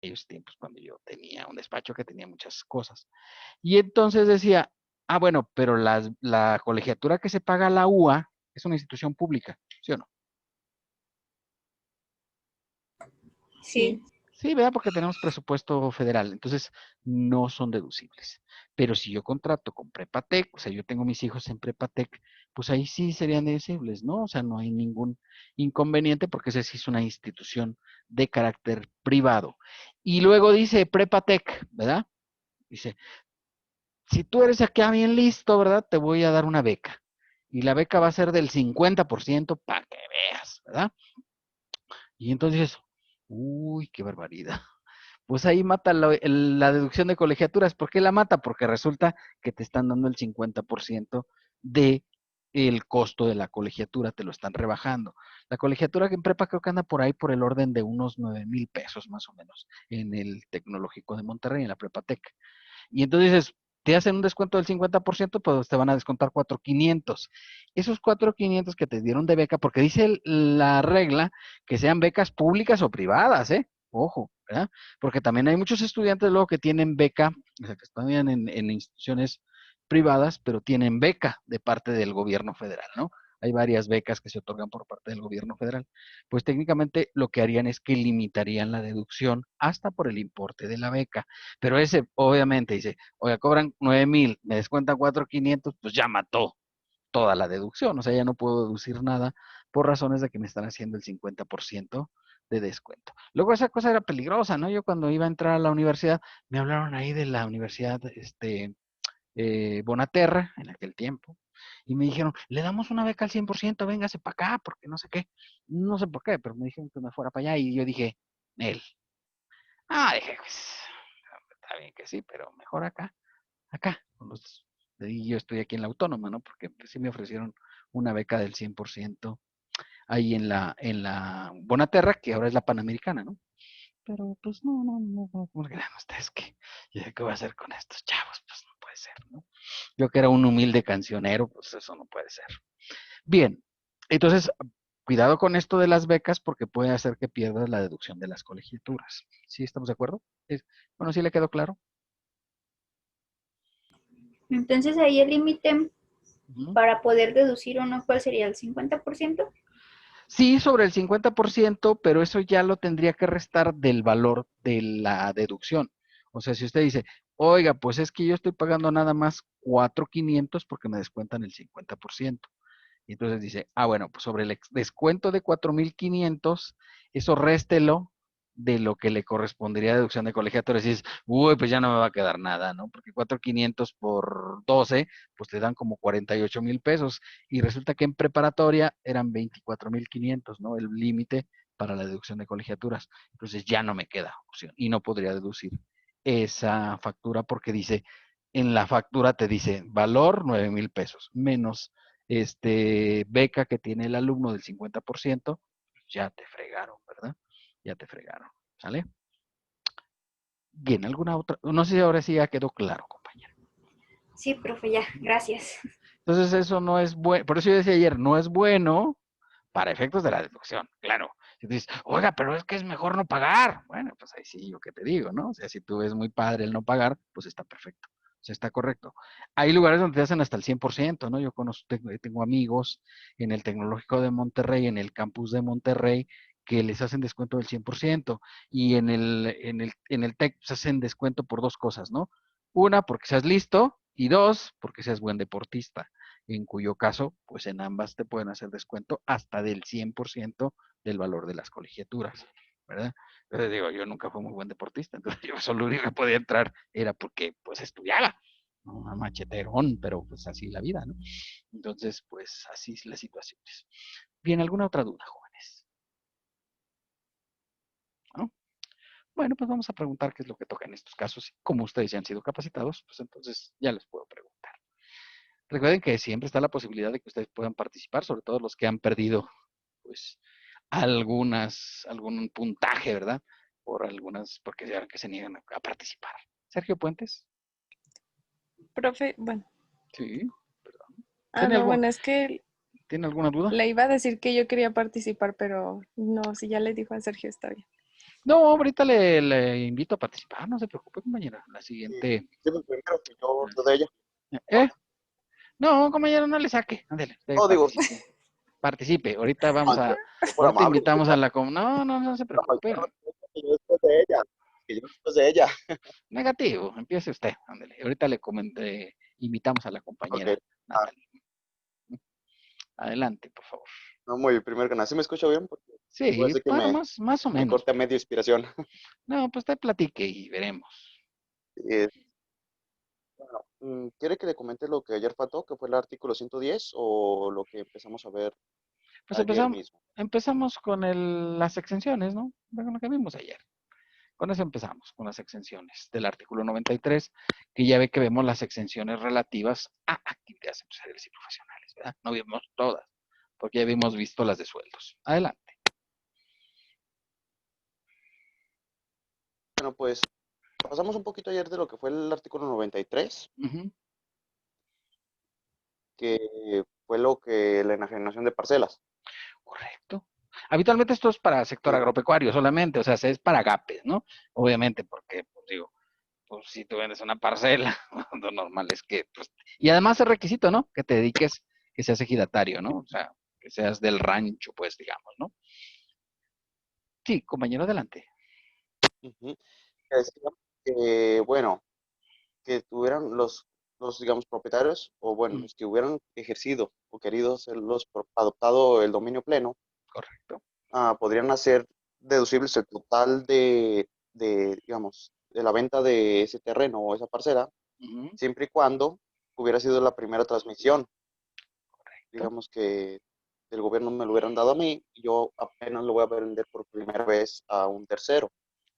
aquellos tiempos cuando yo tenía un despacho que tenía muchas cosas. Y entonces decía, ah, bueno, pero la colegiatura que se paga a la UA es una institución pública, ¿sí o no? Sí. Sí, ¿verdad? Porque tenemos presupuesto federal, entonces no son deducibles. Pero si yo contrato con Prepatec, o sea, yo tengo mis hijos en Prepatec, pues ahí sí serían deducibles, ¿no? O sea, no hay ningún inconveniente porque esa sí es una institución de carácter privado. Y luego dice Prepatec, ¿verdad? Dice, si tú eres acá bien listo, ¿verdad? Te voy a dar una beca. Y la beca va a ser del 50% para que veas, ¿verdad? Y entonces dices, uy, qué barbaridad. Pues ahí mata la deducción de colegiaturas. ¿Por qué la mata? Porque resulta que te están dando el 50% de el costo de la colegiatura, te lo están rebajando. La colegiatura que en prepa creo que anda por ahí por el orden de unos 9,000 pesos más o menos en el Tecnológico de Monterrey, en la Prepatec. Y entonces dices, te hacen un descuento del 50%, pues te van a descontar 4,500. Esos 4,500 que te dieron de beca, porque dice la regla que sean becas públicas o privadas, ¿eh? Ojo, ¿verdad? Porque también hay muchos estudiantes luego que tienen beca, o sea, que estudian en instituciones privadas, pero tienen beca de parte del gobierno federal, ¿no? Hay varias becas que se otorgan por parte del gobierno federal. Pues técnicamente lo que harían es que limitarían la deducción hasta por el importe de la beca. Pero ese, obviamente, dice, oiga, cobran 9,000, me descuentan 4,500, pues ya mató toda la deducción. O sea, ya no puedo deducir nada por razones de que me están haciendo el 50% de descuento. Luego esa cosa era peligrosa, ¿no? Yo cuando iba a entrar a la universidad, me hablaron ahí de la universidad, Bonaterra, en aquel tiempo, y me dijeron, le damos una beca al 100%, véngase para acá, porque no sé qué. No sé por qué, pero me dijeron que me fuera para allá y yo dije, él. Ah, dije, pues, está bien que sí, pero mejor acá. Y yo estoy aquí en la autónoma, ¿no? Porque pues, sí me ofrecieron una beca del 100% ahí en la Bonaterra, que ahora es la Panamericana, ¿no? Pero pues no, porque es que, ¿qué voy a hacer con estos chavos? Pues no puede ser, ¿no? Yo que era un humilde cancionero, pues eso no puede ser. Bien, entonces, cuidado con esto de las becas porque puede hacer que pierdas la deducción de las colegiaturas. ¿Sí estamos de acuerdo? Bueno, ¿sí le quedó claro? Entonces ahí el límite Ujú. para poder deducir o no, ¿cuál sería? ¿El 50%? Sí, sobre el 50%, pero eso ya lo tendría que restar del valor de la deducción. O sea, si usted dice, oiga, pues es que yo estoy pagando nada más 4,500 porque me descuentan el 50%. Y entonces dice, ah, bueno, pues sobre el descuento de 4,500, eso réstelo de lo que le correspondería a deducción de colegiaturas. Y dices, uy, pues ya no me va a quedar nada, ¿no? Porque 4,500 por 12, pues te dan como 48,000 pesos. Y resulta que en preparatoria eran 24,500, ¿no? El límite para la deducción de colegiaturas. Entonces ya no me queda opción y no podría deducir esa factura porque dice, en la factura te dice valor 9,000 pesos menos beca que tiene el alumno del 50%, ya te fregaron, ¿verdad? Ya te fregaron, ¿sale? Bien, ¿alguna otra? No sé si ahora sí ya quedó claro, compañero. Sí, profe, ya, gracias. Entonces eso no es bueno, por eso yo decía ayer, no es bueno para efectos de la deducción, claro. Si tú dices, oiga, pero es que es mejor no pagar. Bueno, pues ahí sí, yo qué te digo, ¿no? O sea, si tú ves muy padre el no pagar, pues está perfecto. O sea, está correcto. Hay lugares donde te hacen hasta el 100%, ¿no? Yo conozco, tengo amigos en el Tecnológico de Monterrey, en el campus de Monterrey, que les hacen descuento del 100%. Y en el TEC se hacen descuento por dos cosas, ¿no? Una, porque seas listo, y dos, porque seas buen deportista, en cuyo caso, pues en ambas te pueden hacer descuento hasta del 100% del valor de las colegiaturas, ¿verdad? Entonces digo, yo nunca fui muy buen deportista, entonces yo solo único que podía entrar era porque pues estudiaba, ¿no? Un macheterón, pero pues así la vida, ¿no? Entonces, pues así es las situaciones. Bien, ¿alguna otra duda, jóvenes? ¿No? Bueno, pues vamos a preguntar qué es lo que toca en estos casos. Como ustedes ya han sido capacitados, pues entonces ya les puedo preguntar. Recuerden que siempre está la posibilidad de que ustedes puedan participar, sobre todo los que han perdido, pues, algún puntaje, ¿verdad? Porque ya que se niegan a participar. Sergio Puentes. Profe, bueno. Sí, perdón. Ah, no, bueno, es que ¿Tiene alguna duda? le iba a decir que yo quería participar, pero no, si ya le dijo a Sergio está bien. No, ahorita le invito a participar, no se preocupe, compañera. La Sí, siguiente. sí, pues primero que yo lo de ella. ¿Eh? No, compañero, no le saque. Ándele, usted No, digo, participe. Participe. Ahorita vamos yo, a. yo por Ahorita amable, invitamos a la. No, no, no se yo preocupe. después de ella, que yo después de ella. Negativo, empiece usted. Ándele. Ahorita le comenté. Invitamos a la Ok, compañera ah, Natalie. Adelante, por favor. no, muy primero que nada, ¿sí me escucho bien? Porque puede Sí, ser que bueno, más o me menos. corte a medio inspiración. No, pues te platique y veremos. Eh, bueno, ¿quiere que le comente lo que ayer faltó, que fue el artículo 110 o lo que empezamos a ver Pues ayer mismo? empezamos con las exenciones, ¿no? Bueno, lo que vimos ayer. Con eso empezamos, con las exenciones del artículo 93, que ya ve que vemos las exenciones relativas a actividades empresariales y profesionales, ¿verdad? No vimos todas, porque ya habíamos visto las de sueldos. Adelante. Bueno, pues pasamos un poquito ayer de lo que fue el artículo 93, Ujú, que fue lo que la enajenación de parcelas. correcto. Habitualmente esto es para sector Eh, agropecuario solamente, o sea, es para agapes, ¿no? Obviamente, porque, pues digo, pues si tú vendes una parcela, lo normal es que, pues, y además es requisito, ¿no? Que te dediques, que seas ejidatario, ¿no? O sea, que seas del rancho, pues, digamos, ¿no? Sí, compañero, adelante. ujú, que decía que, bueno, que tuvieran digamos, propietarios, o bueno, Mm, los que hubieran ejercido o querido adoptado el dominio pleno, correcto. podrían hacer deducibles el total digamos, de la venta de ese terreno o esa parcela, Ujú, siempre y cuando hubiera sido la primera transmisión. correcto. Digamos que el gobierno me lo hubieran dado a mí, y yo apenas lo voy a vender por primera vez a un tercero.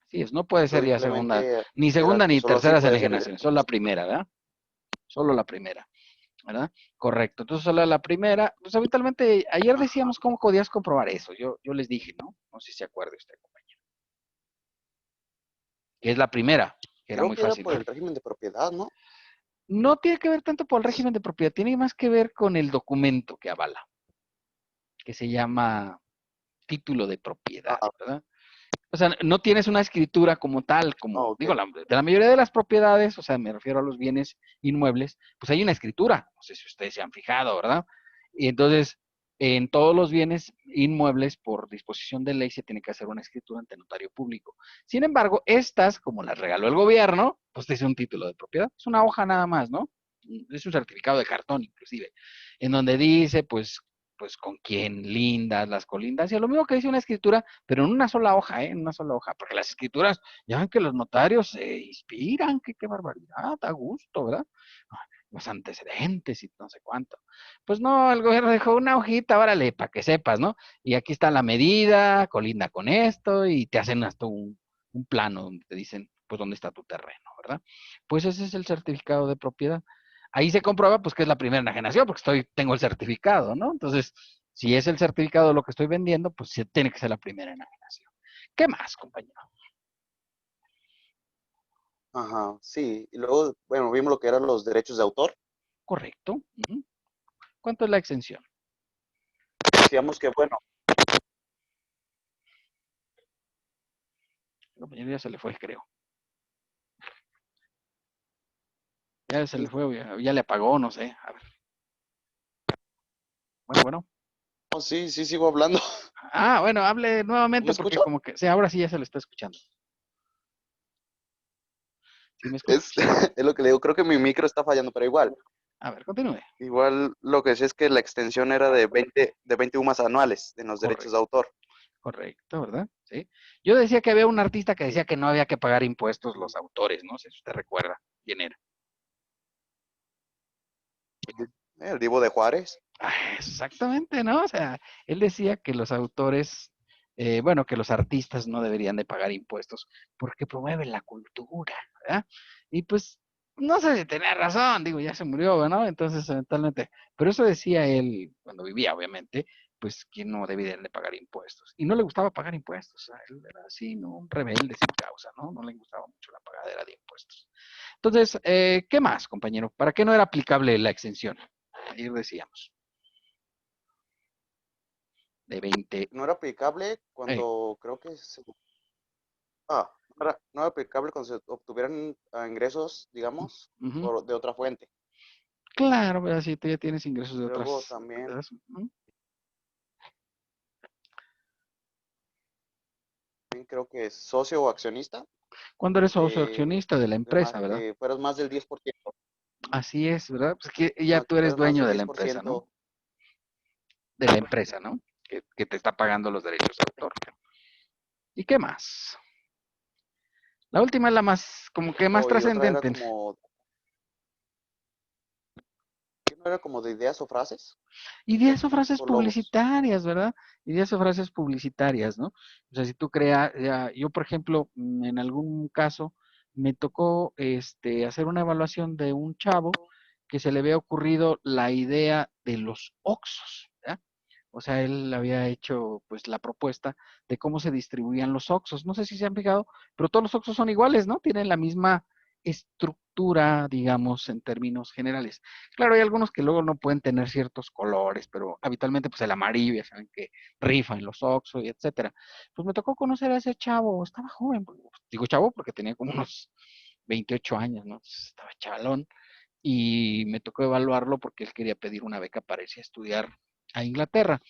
Sí, no puede ser Entonces ya segunda, simplemente ni era segunda que ni solo así tercera puede ser. enajenación, solo la primera, ¿verdad? Solo la primera, ¿verdad? Correcto. Entonces, solo la primera, pues habitualmente, ayer decíamos cómo podías comprobar eso. Yo les dije, ¿no? No sé si se acuerda usted, compañero. Que es la primera, que era Creo muy que era fácil, por ¿no? el régimen de propiedad, ¿no? No tiene que ver tanto por el régimen de propiedad, tiene más que ver con el documento que avala, que se llama título de propiedad, Ah, ¿verdad? O sea, no tienes una escritura como tal, como ok. digo, de la mayoría de las propiedades, o sea, me refiero a los bienes inmuebles, pues hay una escritura, no sé si ustedes se han fijado, ¿verdad? Y entonces, en todos los bienes inmuebles, por disposición de ley, se tiene que hacer una escritura ante notario público. Sin embargo, estas, como las regaló el gobierno, pues es un título de propiedad, es una hoja nada más, ¿no? Es un certificado de cartón, inclusive, en donde dice, pues con quién lindas las colindancias, lo mismo que dice una escritura, pero en una sola hoja, ¿eh? En una sola hoja, porque las escrituras, ya ven que los notarios se inspiran, que qué barbaridad, da gusto, ¿verdad? Los antecedentes y no sé cuánto. Pues no, el gobierno dejó una hojita, órale, para que sepas, ¿no? Y aquí está la medida, colinda con esto, y te hacen hasta un plano donde te dicen, pues, dónde está tu terreno, ¿verdad? Pues ese es el certificado de propiedad. Ahí se comprueba, pues, que es la primera enajenación, porque tengo el certificado, ¿no? Entonces, si es el certificado de lo que estoy vendiendo, pues sí, tiene que ser la primera enajenación. ¿Qué más, compañero? Ajá, sí. Y luego, bueno, vimos lo que eran los derechos de autor. Correcto. Ujú. ¿Cuánto es la exención? Decíamos que, bueno, Compañero, ya se le fue, creo. Ya se le fue, ya le apagó, no sé. A ver. Bueno. sí, sí, sigo hablando. Ah, bueno, hable ¿No me nuevamente porque escucha? como que, sí, ahora sí ya se le está escuchando. ¿Sí me escucha? Es, es lo que le digo, creo que mi micro está fallando, pero igual. A ver, continúe. Igual lo que decía es que la extensión era de 20 UMAS anuales en los derechos de Correcto, autor. correcto, ¿verdad? Sí. Yo decía que había un artista que decía que no había que pagar impuestos los autores, no sé si usted recuerda quién era. El Divo de Juárez. Ah, exactamente, ¿no? O sea, él decía que los autores, bueno, que los artistas no deberían de pagar impuestos porque promueven la cultura, ¿verdad? Y pues, no sé si tenía razón, digo, ya se murió, ¿no? Entonces, eventualmente, pero eso decía él cuando vivía, obviamente, pues que no debían de pagar impuestos. Y no le gustaba pagar impuestos, o sea, él era así, ¿no? Un rebelde sin causa, ¿no? No le gustaba mucho la pagadera de impuestos. Entonces, ¿qué más, compañero? ¿Para qué no era aplicable la exención? Ayer decíamos. De 20. No era aplicable Eh, cuando creo que No era aplicable cuando se obtuvieran ingresos, digamos, Ujú. de otra fuente. Claro, ¿verdad? Si tú ya tienes ingresos de Luego otras. también, Ujú. creo que es socio o accionista, Cuando eres socio de, accionista de la empresa, ¿verdad? que fueras más del 10%. Así es, ¿verdad? Pues que ya Ajá, tú que eres fueras más dueño del de la diez por empresa, ¿no? ciento De la empresa, ¿no? Que te está pagando los derechos de autor. ¿Y qué más? La última es la más, como que más y otra era trascendente. como, ¿qué no era como de ideas o frases? Ideas o frases O logos. publicitarias, ¿verdad? Ideas o frases publicitarias, ¿no? O sea, si tú creas, yo por ejemplo, en algún caso me tocó hacer una evaluación de un chavo que se le había ocurrido la idea de los Oxxos, ¿verdad? O sea, él había hecho pues la propuesta de cómo se distribuían los Oxxos. No sé si se han fijado, pero todos los Oxxos son iguales, ¿no? Tienen la misma estructura, digamos, en términos generales. Claro, hay algunos que luego no pueden tener ciertos colores, pero habitualmente pues el amarillo, ya saben que rifa en los Oxxo y etcétera. Pues me tocó conocer a ese chavo, estaba joven, digo chavo porque tenía como unos 28 años, ¿no? Estaba chavalón y me tocó evaluarlo porque él quería pedir una beca para irse a estudiar a Inglaterra.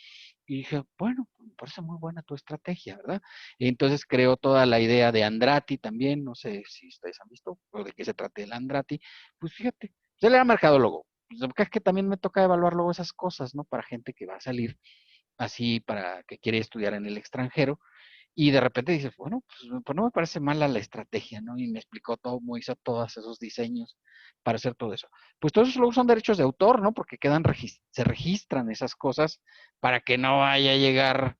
Y dije, bueno, me parece muy buena tu estrategia, ¿verdad? Y entonces creó toda la idea de Andrati también, no sé si ustedes han visto o de qué se trata el Andrati. Pues fíjate, pues él era mercadólogo. Pues lo que es que también me toca evaluar luego esas cosas, ¿no? Para gente que va a salir así, para que quiere estudiar en el extranjero y de repente dices, bueno, pues no me parece mala la estrategia, ¿no? Y me explicó cómo hizo todos esos diseños para hacer todo eso. Pues todos esos luego son derechos de autor, ¿no? Porque se registran esas cosas para que no vaya a llegar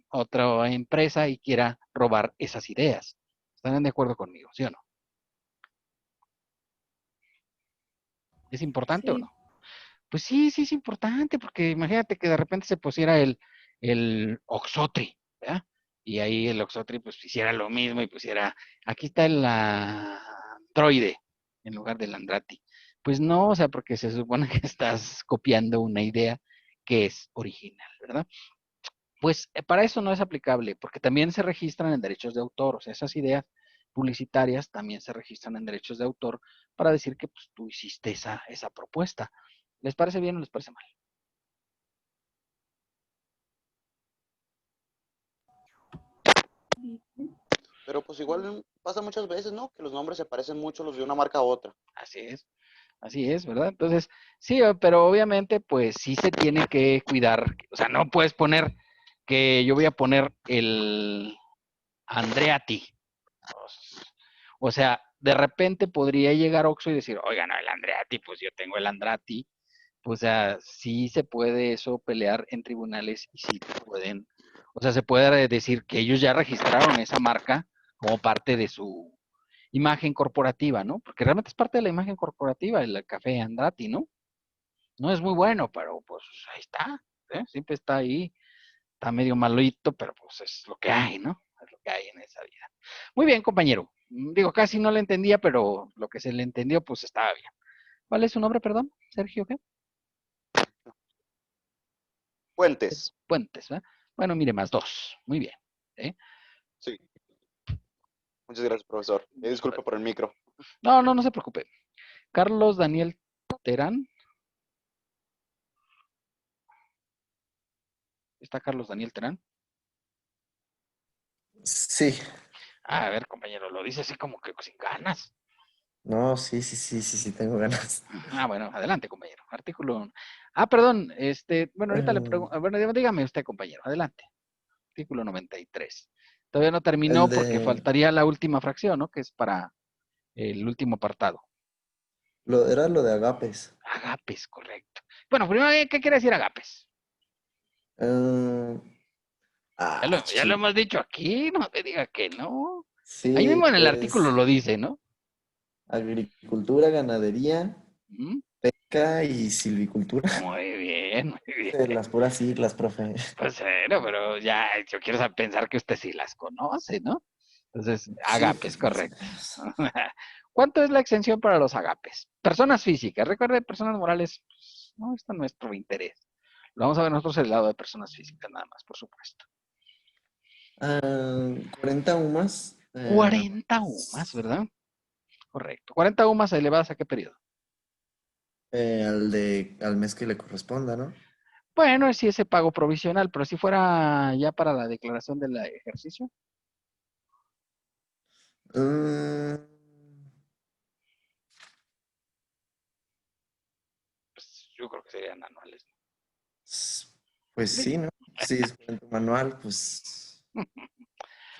otra empresa y quiera robar esas ideas. ¿Están de acuerdo conmigo, sí o no? ¿Es importante o no? Sí, Pues sí, sí es importante, porque imagínate que de repente se pusiera el Oxotri, ¿verdad? Y ahí el Oxotri pues hiciera lo mismo y pusiera, aquí está el Androide en lugar del Andrati. Pues no, o sea, porque se supone que estás copiando una idea que es original, ¿verdad? Pues para eso no es aplicable, porque también se registran en derechos de autor, o sea, esas ideas publicitarias también se registran en derechos de autor para decir que pues, tú hiciste esa propuesta. ¿Les parece bien o les parece mal? Pero pues igual pasa muchas veces, ¿no? Que los nombres se parecen mucho los de una marca a otra. Así es, ¿verdad? Entonces, sí, pero obviamente, pues sí se tiene que cuidar, o sea, no puedes poner que yo voy a poner el Andreati. O sea, de repente podría llegar Oxxo y decir, oiga, no, el Andreati, pues yo tengo el Andrati. O sea, sí se puede eso pelear en tribunales y sí pueden, o sea, se puede decir que ellos ya registraron esa marca como parte de su imagen corporativa, ¿no? Porque realmente es parte de la imagen corporativa el café Andrati, ¿no? No es muy bueno, pero pues ahí está, ¿eh? Siempre está ahí, está medio malito, pero pues es lo que hay, ¿no? Es lo que hay en esa vida. Muy bien, compañero. Digo, casi no le entendía, pero lo que se le entendió, pues estaba bien. ¿Cuál es su nombre, perdón? Sergio, ¿qué? Fuentes. Puentes, ¿verdad? Bueno, mire, más dos. Muy bien. ¿Eh? Sí. Muchas gracias, profesor. Disculpe por el micro. No, no, no se preocupe. Carlos Daniel Terán. ¿Está Carlos Daniel Terán? Sí, Ah, a ver, compañero, lo dice así como que sin ganas. no, sí, tengo ganas. Ah, bueno, adelante, compañero. Artículo 1. Ah, perdón, bueno, ahorita le Eh, pregunto, bueno, dígame usted, compañero, adelante. Artículo 93. Todavía no terminó el porque de, faltaría la última fracción, ¿no? Que es para el último apartado. era lo de agapes. Agapes, correcto. Bueno, primero, ¿qué quiere decir agapes? Eh, Ya lo ching, hemos dicho aquí, no te diga que no. Ahí mismo sí, en el artículo es lo dice, ¿no? agricultura, ganadería, ¿Mm? pesca y silvicultura. Muy bien, muy bien. Las puras siglas, profe. Pues bueno, pero ya yo quiero pensar que usted sí las conoce, ¿no? Entonces, Sí, agapes, correcto. ¿Cuánto es la exención para los agapes? Personas físicas. Recuerde, personas morales, pues, no está nuestro interés. Lo vamos a ver nosotros el lado de personas físicas nada más, por supuesto. 40 UMAS Eh, 40 UMAS, ¿verdad? Correcto. 40 UMAS elevadas ¿a qué periodo? al mes que le corresponda, ¿no? Bueno, es si ese pago provisional, pero si fuera ya para la declaración del ejercicio, Mm, pues yo creo que serían anuales. s- pues Digo, sí, ¿no? Sí, es cuento manual, pues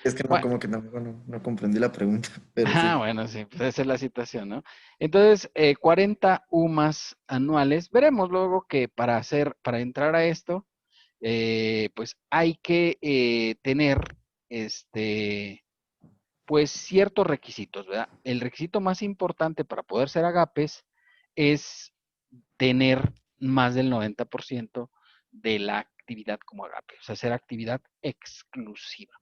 es que no, bueno, como que tampoco no comprendí la pregunta, pero ah, sí. bueno, sí, pues esa es la situación, ¿no? Entonces, 40 UMAS anuales. Veremos luego que para entrar a esto, pues hay que tener, este, pues ciertos requisitos, ¿verdad? El requisito más importante para poder ser agapes es tener más del 90% de la actividad como agape, o sea, ser actividad exclusiva.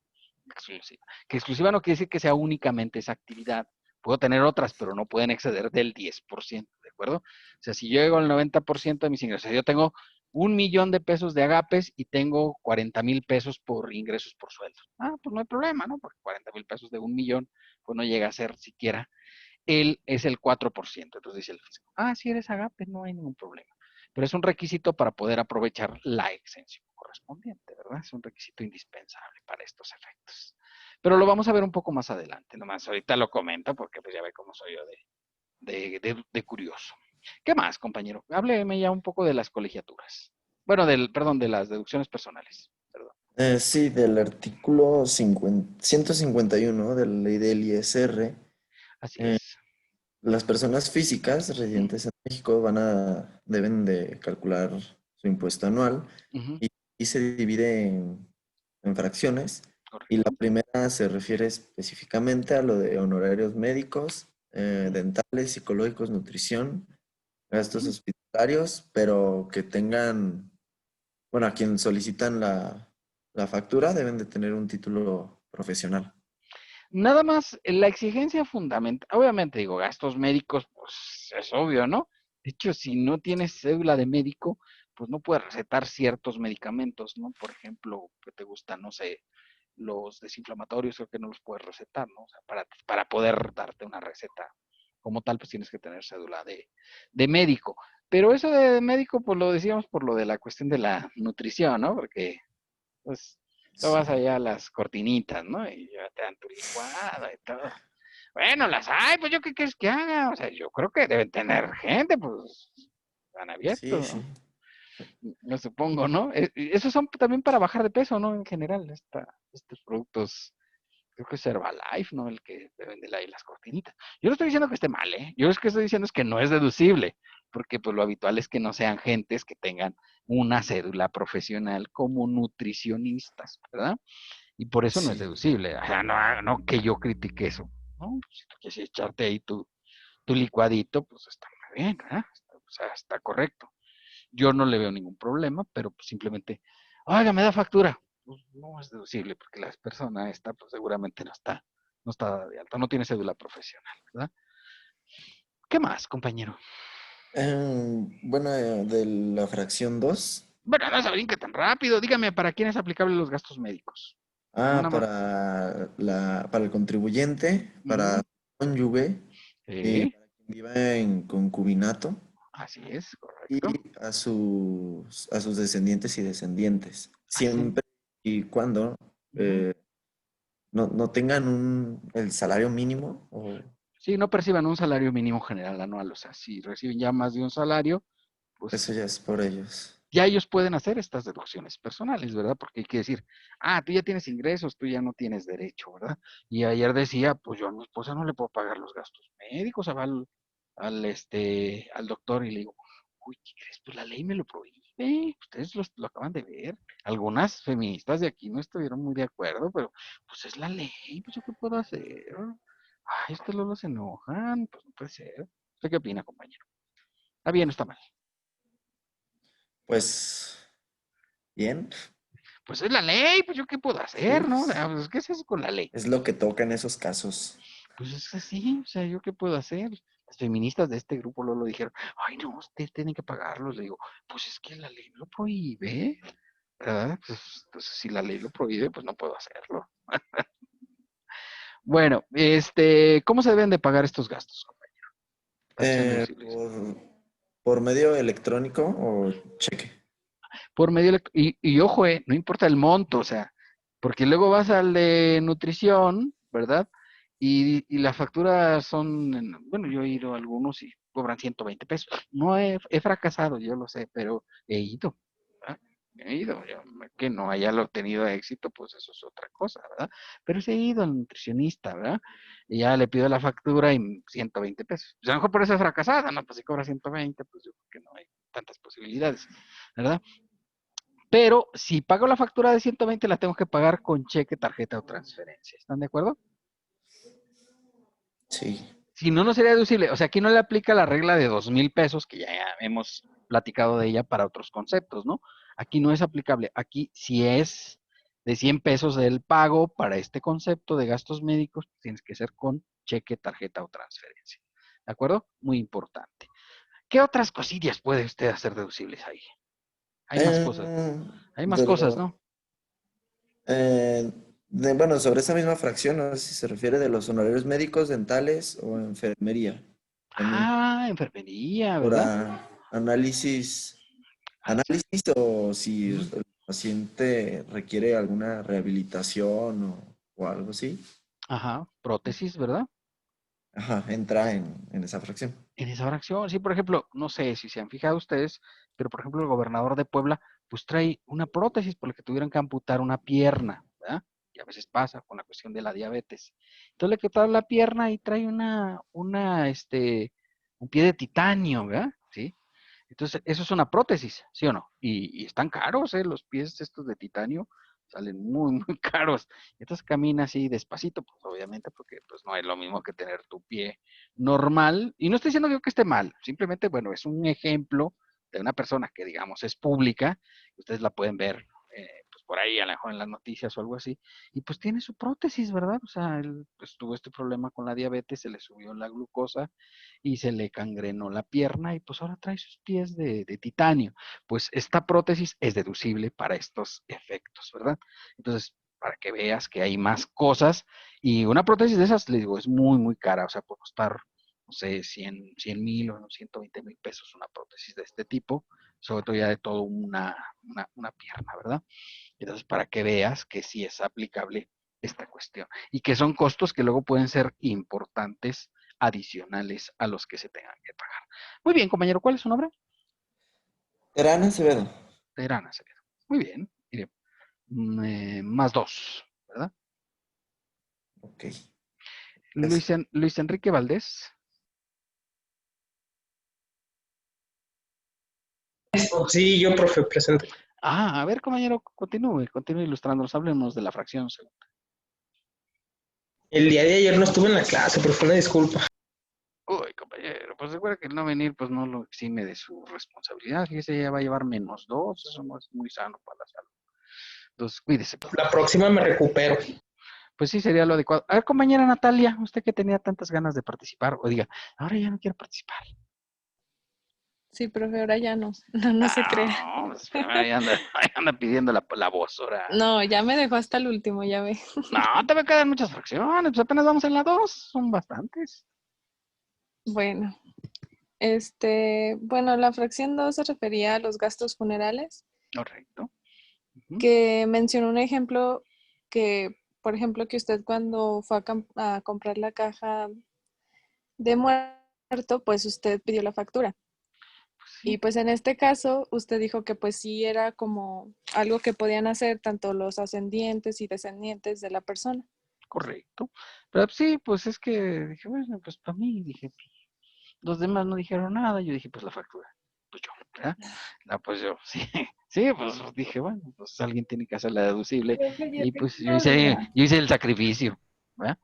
Exclusiva. Que exclusiva no quiere decir que sea únicamente esa actividad. Puedo tener otras, pero no pueden exceder del 10%, ¿de acuerdo? O sea, si yo llego al 90% de mis ingresos, o sea, yo tengo 1 millón de pesos de agapes y tengo 40,000 pesos por ingresos por sueldo. Ah, pues no hay problema, ¿no? Porque 40,000 pesos de 1 millón, pues no llega a ser siquiera él es el 4%. Entonces dice el fisco, ah, si eres agape, no hay ningún problema. Pero es un requisito para poder aprovechar la exención correspondiente, ¿verdad? Es un requisito indispensable para estos efectos. Pero lo vamos a ver un poco más adelante, nomás ahorita lo comento porque pues ya ve cómo soy yo de curioso. ¿Qué más, compañero? Hábleme ya un poco de las colegiaturas. Bueno, perdón, de las deducciones personales. Perdón. Sí, del artículo 151 de la ley del ISR, Así eh, es. las personas físicas residentes en México deben de calcular su impuesto anual Ujú, y, y se divide en fracciones. Y la correcto. primera se refiere específicamente a lo de honorarios médicos, Ujú, dentales, psicológicos, nutrición, gastos ujú. hospitalarios, pero que tengan, bueno, a quien solicitan la factura deben de tener un título profesional. Nada más, la exigencia fundamental, obviamente digo, gastos médicos, pues es obvio, ¿no? De hecho, si no tienes cédula de médico, pues no puedes recetar ciertos medicamentos, ¿no? Por ejemplo, que te gustan, no sé, los desinflamatorios, creo que no los puedes recetar, ¿no? O sea, para poder darte una receta como tal, pues tienes que tener cédula de médico. Pero eso de médico, pues lo decíamos por lo de la cuestión de la nutrición, ¿no? Porque, pues, tú Sí, vas allá a las cortinitas, ¿no? Y ya te dan tu licuado y todo. Bueno, las hay, pues yo qué quieres que haga. O sea, yo creo que deben tener gente, pues, han sí, abierto, sí. ¿no? Yo supongo, ¿no? Esos son también para bajar de peso, ¿no? En general, estos productos, creo que es Herbalife, ¿no? El que te vende las cortinitas. Yo no estoy diciendo que esté mal, ¿eh? Yo lo que estoy diciendo es que no es deducible, porque pues lo habitual es que no sean gentes que tengan una cédula profesional como nutricionistas, ¿verdad? Y por eso no es Sí. deducible. O sea, no que yo critique eso. ¿No? Pues, si tú quieres echarte ahí tu licuadito, pues está muy bien, ¿verdad? O sea, está correcto. Yo no le veo ningún problema, pero pues simplemente, oiga, me da factura. Pues no es deducible, porque la persona esta, pues seguramente no está de alta, no tiene cédula profesional, ¿verdad? ¿Qué más, compañero? Bueno, de la fracción 2. Bueno, no se brinque tan rápido. Dígame, ¿para quién es aplicable los gastos médicos? No nada más. Para el contribuyente, para Ujú, el cónyuge, sí, para quien viva en concubinato así es, y correcto. a sus descendientes y descendientes, Así. siempre y cuando Ujú. eh, no tengan el salario mínimo o Sí, no perciban un salario mínimo general anual. O sea, si reciben ya más de un salario, eso pues ya es por ellos. ya ellos pueden hacer estas deducciones personales, ¿verdad? Porque hay que decir, ah, tú ya tienes ingresos, tú ya no tienes derecho, ¿verdad? Y ayer decía, pues yo a mi esposa no le puedo pagar los gastos médicos, o sea, va al doctor y le digo, uy, ¿qué crees? Pues la ley me lo prohíbe, ustedes lo acaban de ver. Algunas feministas de aquí no estuvieron muy de acuerdo, pero pues es la ley, pues yo qué puedo hacer. Ay, ustedes luego se enojan, pues no puede ser. ¿Usted qué opina, compañero? ¿Está bien o está mal? Pues bien, Pues es la ley, pues yo qué puedo sí, hacer, ¿no? O sea, pues, ¿qué es eso con la ley? es lo que toca en esos casos. Pues es así, o sea, ¿yo qué puedo hacer? Las feministas de este grupo lo dijeron, ay, no, ustedes tienen que pagarlos. Le digo, pues es que la ley lo prohíbe, ¿verdad? Pues, entonces, si la ley lo prohíbe, pues no puedo hacerlo. Bueno, ¿cómo se deben de pagar estos gastos, compañero? Para que sean Eh, deducibles. por medio electrónico o cheque. Por medio y ojo, no importa el monto, o sea, porque luego vas al de nutrición, ¿verdad? Y las facturas son, bueno, yo he ido a algunos y cobran 120 pesos. No he fracasado, yo lo sé, pero he ido, ¿verdad? He ido, que no haya tenido éxito, pues eso es otra cosa, ¿verdad? Pero sí he ido al nutricionista, ¿verdad? Y ya le pido la factura y 120 pesos. Pues a lo mejor por eso es fracasada, ¿no? Pues si cobra 120, pues yo creo que no hay tantas posibilidades, ¿verdad? Pero si pago la factura de 120, la tengo que pagar con cheque, tarjeta o transferencia. ¿Están de acuerdo? Sí. Si no, no sería deducible. O sea, aquí no le aplica la regla de 2,000 pesos, que ya hemos platicado de ella para otros conceptos, ¿no? Aquí no es aplicable. Aquí, si es de 100 pesos el pago para este concepto de gastos médicos, tienes que ser con cheque, tarjeta o transferencia. ¿De acuerdo? Muy importante. ¿Qué otras cosillas puede usted hacer deducibles ahí? Hay más cosas. Eh, Hay más de cosas, lo- ¿no? bueno, sobre esa misma fracción, no sé si se refiere de los honorarios médicos, dentales o enfermería. También Ah, enfermería, por ¿verdad? análisis o si Ujú. el paciente requiere alguna rehabilitación o algo así. Ajá, prótesis, ¿verdad? Ajá, entra en esa fracción. En esa fracción, sí, por ejemplo, no sé si se han fijado ustedes, pero por ejemplo el gobernador de Puebla, pues trae una prótesis por la que tuvieron que amputar una pierna, ¿verdad? Y a veces pasa con la cuestión de la diabetes. Entonces le quitaron la pierna y trae un pie de titanio, ¿verdad? Sí. Entonces, eso es una prótesis, ¿sí o no? Y están caros, ¿eh? Los pies estos de titanio salen muy, muy caros. Entonces camina así despacito, pues obviamente, porque pues no es lo mismo que tener tu pie normal. Y no estoy diciendo yo que esté mal, simplemente, bueno, es un ejemplo de una persona que, digamos, es pública, ustedes la pueden ver, pues por ahí, a lo mejor en las noticias o algo así, y pues tiene su prótesis, ¿verdad? O sea, él pues, tuvo este problema con la diabetes, se le subió la glucosa y se le cangrenó la pierna y pues ahora trae sus pies de titanio. Pues esta prótesis es deducible para estos efectos, ¿verdad? Entonces, para que veas que hay más cosas y una prótesis de esas, le digo, es muy, muy cara, o sea, puede costar, no sé, 100,000 o 120,000 pesos una prótesis de este tipo, sobre todo ya de toda una pierna, ¿verdad? Entonces, para que veas que sí es aplicable esta cuestión y que son costos que luego pueden ser importantes adicionales a los que se tengan que pagar. Muy bien, compañero, ¿cuál es su nombre? Terán Acevedo. Terán Acevedo. Muy bien, mire, más dos, ¿verdad? Ok. Luis, Gracias. Luis Enrique Valdés. Sí, yo, profe, presente. A ver, compañero, continúe ilustrándonos, háblenos de la fracción segunda. El día de ayer no estuve en la clase, profe, una disculpa. Uy, compañero, pues recuerda que el no venir, pues no lo exime de su responsabilidad. Fíjese, ya va a llevar -2, eso no es muy sano para la salud. Entonces, cuídese, por La favor. próxima me recupero. Pues sí, sería lo adecuado. A ver, compañera Natalia, usted que tenía tantas ganas de participar, o diga, ahora ya no quiero participar. Sí, profe, ahora ya no. No, no se crea. No, pues ahí anda, ahí anda pidiendo la voz, ahora. No, ya me dejó hasta el último, ya ve. No, te me quedan muchas fracciones, pues apenas vamos en la 2, son bastantes. Bueno, bueno, la fracción 2 se refería a los gastos funerales, Correcto. Ujú. que mencionó un ejemplo que, por ejemplo, que usted cuando fue a comprar la caja de muerto, pues usted pidió la factura. Pues Y sí, pues en este caso, usted dijo que pues sí era como algo que podían hacer tanto los ascendientes y descendientes de la persona. correcto. Pero sí, pues es que dije, bueno, pues para mí, dije, pues, los demás no dijeron nada, yo dije, pues la factura, pues yo, ¿verdad? No, pues yo, sí, sí, pues dije, bueno, pues alguien tiene que hacer la deducible Profe, yo y tengo pues yo una hice, duda. yo hice el sacrificio, ¿verdad?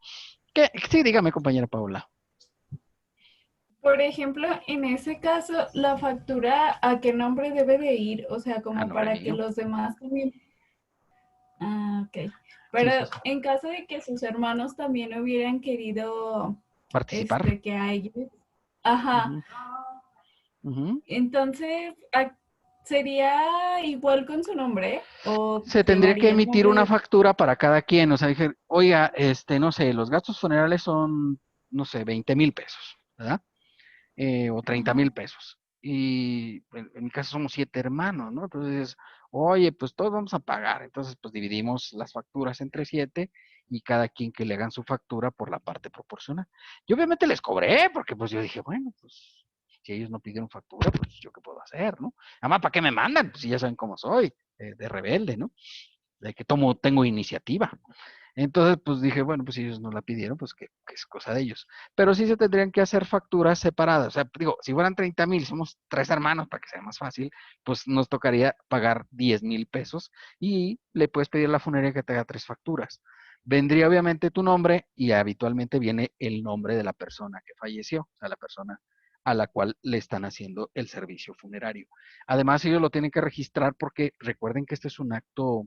¿Qué? Sí, dígame, compañera Paula. Por ejemplo, en ese caso, la factura, ¿a qué nombre debe de ir? O sea, A como nombre para que mío. los demás también. Ah, ok. Sí, Pero sí, sí. en caso de que sus hermanos también hubieran querido, Participar. que a ellos. Ajá. Ujú, ujú. Entonces, ¿Sería igual con su nombre? ¿O Se tendría que llevaría el emitir nombre una de... factura para cada quien. O sea, dije, oiga, no sé, los gastos funerales son, no sé, 20,000 pesos, ¿verdad? O 30,000 pesos. Y en mi caso somos 7 hermanos, ¿no? Entonces, oye, pues todos vamos a pagar. Entonces, pues dividimos las facturas entre 7 y cada quien que le hagan su factura por la parte proporcional. Yo obviamente les cobré porque pues yo dije, bueno, pues si ellos no pidieron factura, pues yo qué puedo hacer, ¿no? Además, ¿para qué me mandan? Pues si ya saben cómo soy, de rebelde, ¿no? De que tengo iniciativa. Entonces, pues dije, bueno, pues si ellos no la pidieron, pues que es cosa de ellos. Pero sí se tendrían que hacer facturas separadas. O sea, digo, si fueran 30,000, somos 3 hermanos para que sea más fácil, pues nos tocaría pagar 10,000 pesos y le puedes pedir a la funeraria que te haga 3 facturas. Vendría obviamente tu nombre y habitualmente viene el nombre de la persona que falleció, o sea, la persona a la cual le están haciendo el servicio funerario. Además, ellos lo tienen que registrar porque recuerden que este es un acto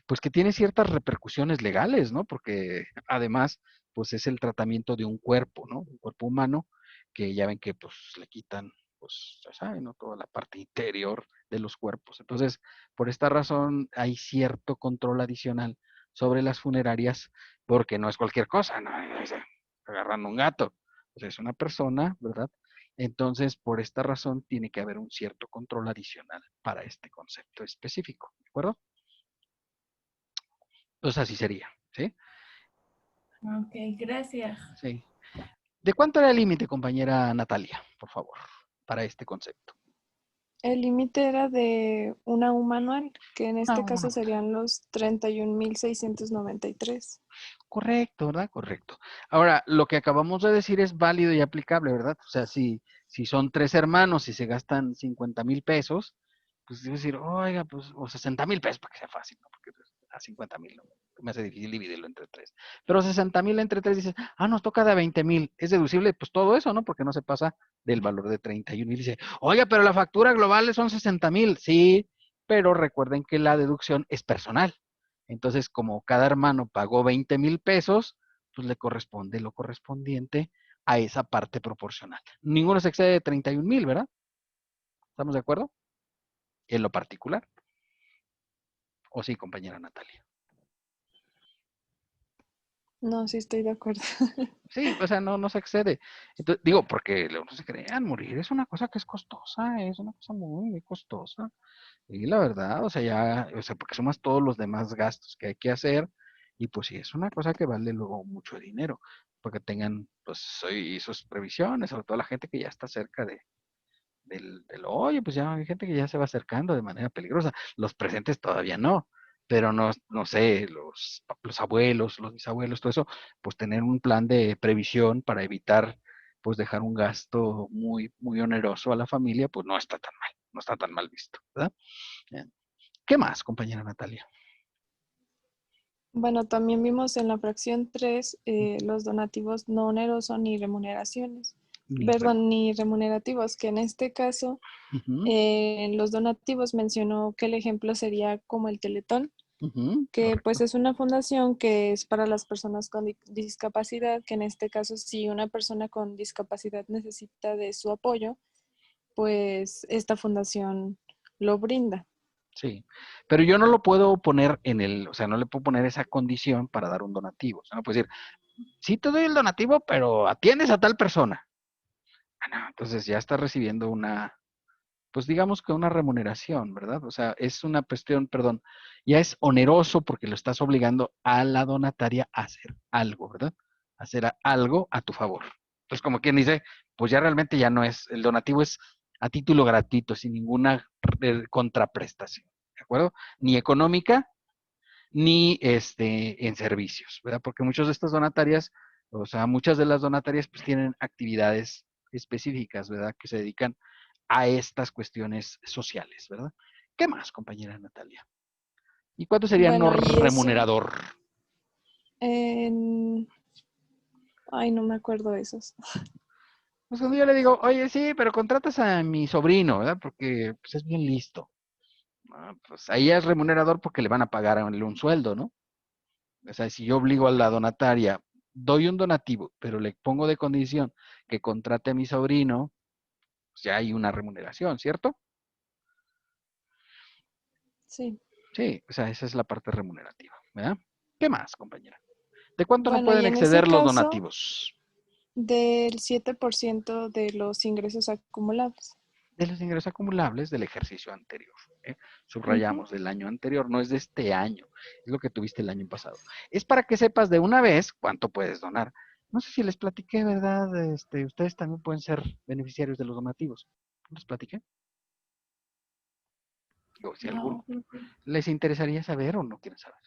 pues que tiene ciertas repercusiones legales, ¿no? Porque además, pues es el tratamiento de un cuerpo, ¿no? Un cuerpo humano que ya ven que pues le quitan, pues ya saben, ¿no? Toda la parte interior de los cuerpos. Entonces, por esta razón hay cierto control adicional sobre las funerarias porque no es cualquier cosa, ¿no? Es agarrando un gato, pues es una persona, ¿verdad? Entonces, por esta razón tiene que haber un cierto control adicional para este concepto específico, ¿de acuerdo? Pues así sería, ¿sí? Ok, gracias. Sí. ¿De cuánto era el límite, compañera Natalia, por favor, para este concepto? El límite era de una U manual, que en Ah, este caso bueno, serían los 31,693. correcto, ¿verdad? Correcto. Ahora, lo que acabamos de decir es válido y aplicable, ¿verdad? O sea, si son 3 hermanos y se gastan 50,000 pesos, pues es decir, oiga, pues, o 60,000 pesos para que sea fácil, ¿no? Porque pues, a 50,000 no, me hace difícil dividirlo entre 3. Pero 60,000 entre 3 dices, nos toca de 20,000. Es deducible, pues todo eso, ¿no? Porque no se pasa del valor de 31,000. Dice, oiga, pero la factura global son 60,000. Sí, pero recuerden que la deducción es personal. Entonces, como cada hermano pagó 20,000 pesos, pues le corresponde lo correspondiente a esa parte proporcional. Ninguno se excede de 31,000, ¿verdad? ¿Estamos de acuerdo? En lo particular. ¿O sí, compañera Natalia? No, sí estoy de acuerdo. Sí, o sea, no se excede. Entonces, digo, porque no se crean, morir es una cosa que es costosa, es una cosa muy, muy costosa. Y la verdad, o sea, porque sumas todos los demás gastos que hay que hacer, y pues sí, es una cosa que vale luego mucho dinero, porque tengan, pues, y sus previsiones, sobre todo la gente que ya está cerca oye, pues ya hay gente que ya se va acercando de manera peligrosa. Los presentes todavía no, pero no sé, los abuelos, los bisabuelos, todo eso, pues tener un plan de previsión para evitar, pues dejar un gasto muy, muy oneroso a la familia, pues no está tan mal, no está tan mal visto, ¿verdad? Bien. ¿Qué más, compañera Natalia? Bueno, también vimos en la fracción 3 los donativos no onerosos ni remuneraciones. Ni rem- Perdón, ni remunerativos, que en este caso Ujú, los donativos mencionó que el ejemplo sería como el Teletón, ujú, que pues correcto. es una fundación que es para las personas con discapacidad, que en este caso si una persona con discapacidad necesita de su apoyo, pues esta fundación lo brinda. Sí, pero yo no lo puedo poner o sea, no le puedo poner esa condición para dar un donativo. O sea, no puedo decir, sí te doy el donativo, pero atiendes a tal persona. No, entonces ya estás recibiendo pues digamos que una remuneración, ¿verdad? O sea, es una cuestión, perdón, ya es oneroso porque lo estás obligando a la donataria a hacer algo, ¿verdad? Hacer algo a tu favor. Entonces, como quien dice, pues ya realmente ya no es, el donativo es a título gratuito, sin ninguna contraprestación, ¿de acuerdo? Ni económica, ni en servicios, ¿verdad? Porque muchas de estas donatarias, o sea, muchas de las donatarias pues tienen actividades específicas, ¿verdad? Que se dedican a estas cuestiones sociales, ¿verdad? ¿Qué más, compañera Natalia? ¿Y cuánto sería no Bueno, y eso, remunerador? en... ay, no me acuerdo de esos. Pues cuando yo le digo, oye, sí, pero contratas a mi sobrino, ¿verdad? Porque pues, es bien listo. Pues ahí es remunerador porque le van a pagar a él un sueldo, ¿no? O sea, si yo obligo a la donataria, doy un donativo, pero le pongo de condición que contrate a mi sobrino, pues ya hay una remuneración, ¿cierto? Sí. Sí, o sea, esa es la parte remunerativa, ¿verdad? ¿Qué más, compañera? ¿De cuánto no Bueno, y pueden en ese exceder los caso, donativos? del 7% de los ingresos acumulables. De los ingresos acumulables del ejercicio anterior. ¿Eh? Ujú. Subrayamos del año anterior, no es de este año, es lo que tuviste el año pasado. Es para que sepas de una vez cuánto puedes donar. No sé si les platiqué, ¿verdad? Ustedes también pueden ser beneficiarios de los donativos. ¿Les platiqué? O si alguno. No, creo que ¿Les interesaría saber o no quieren saber?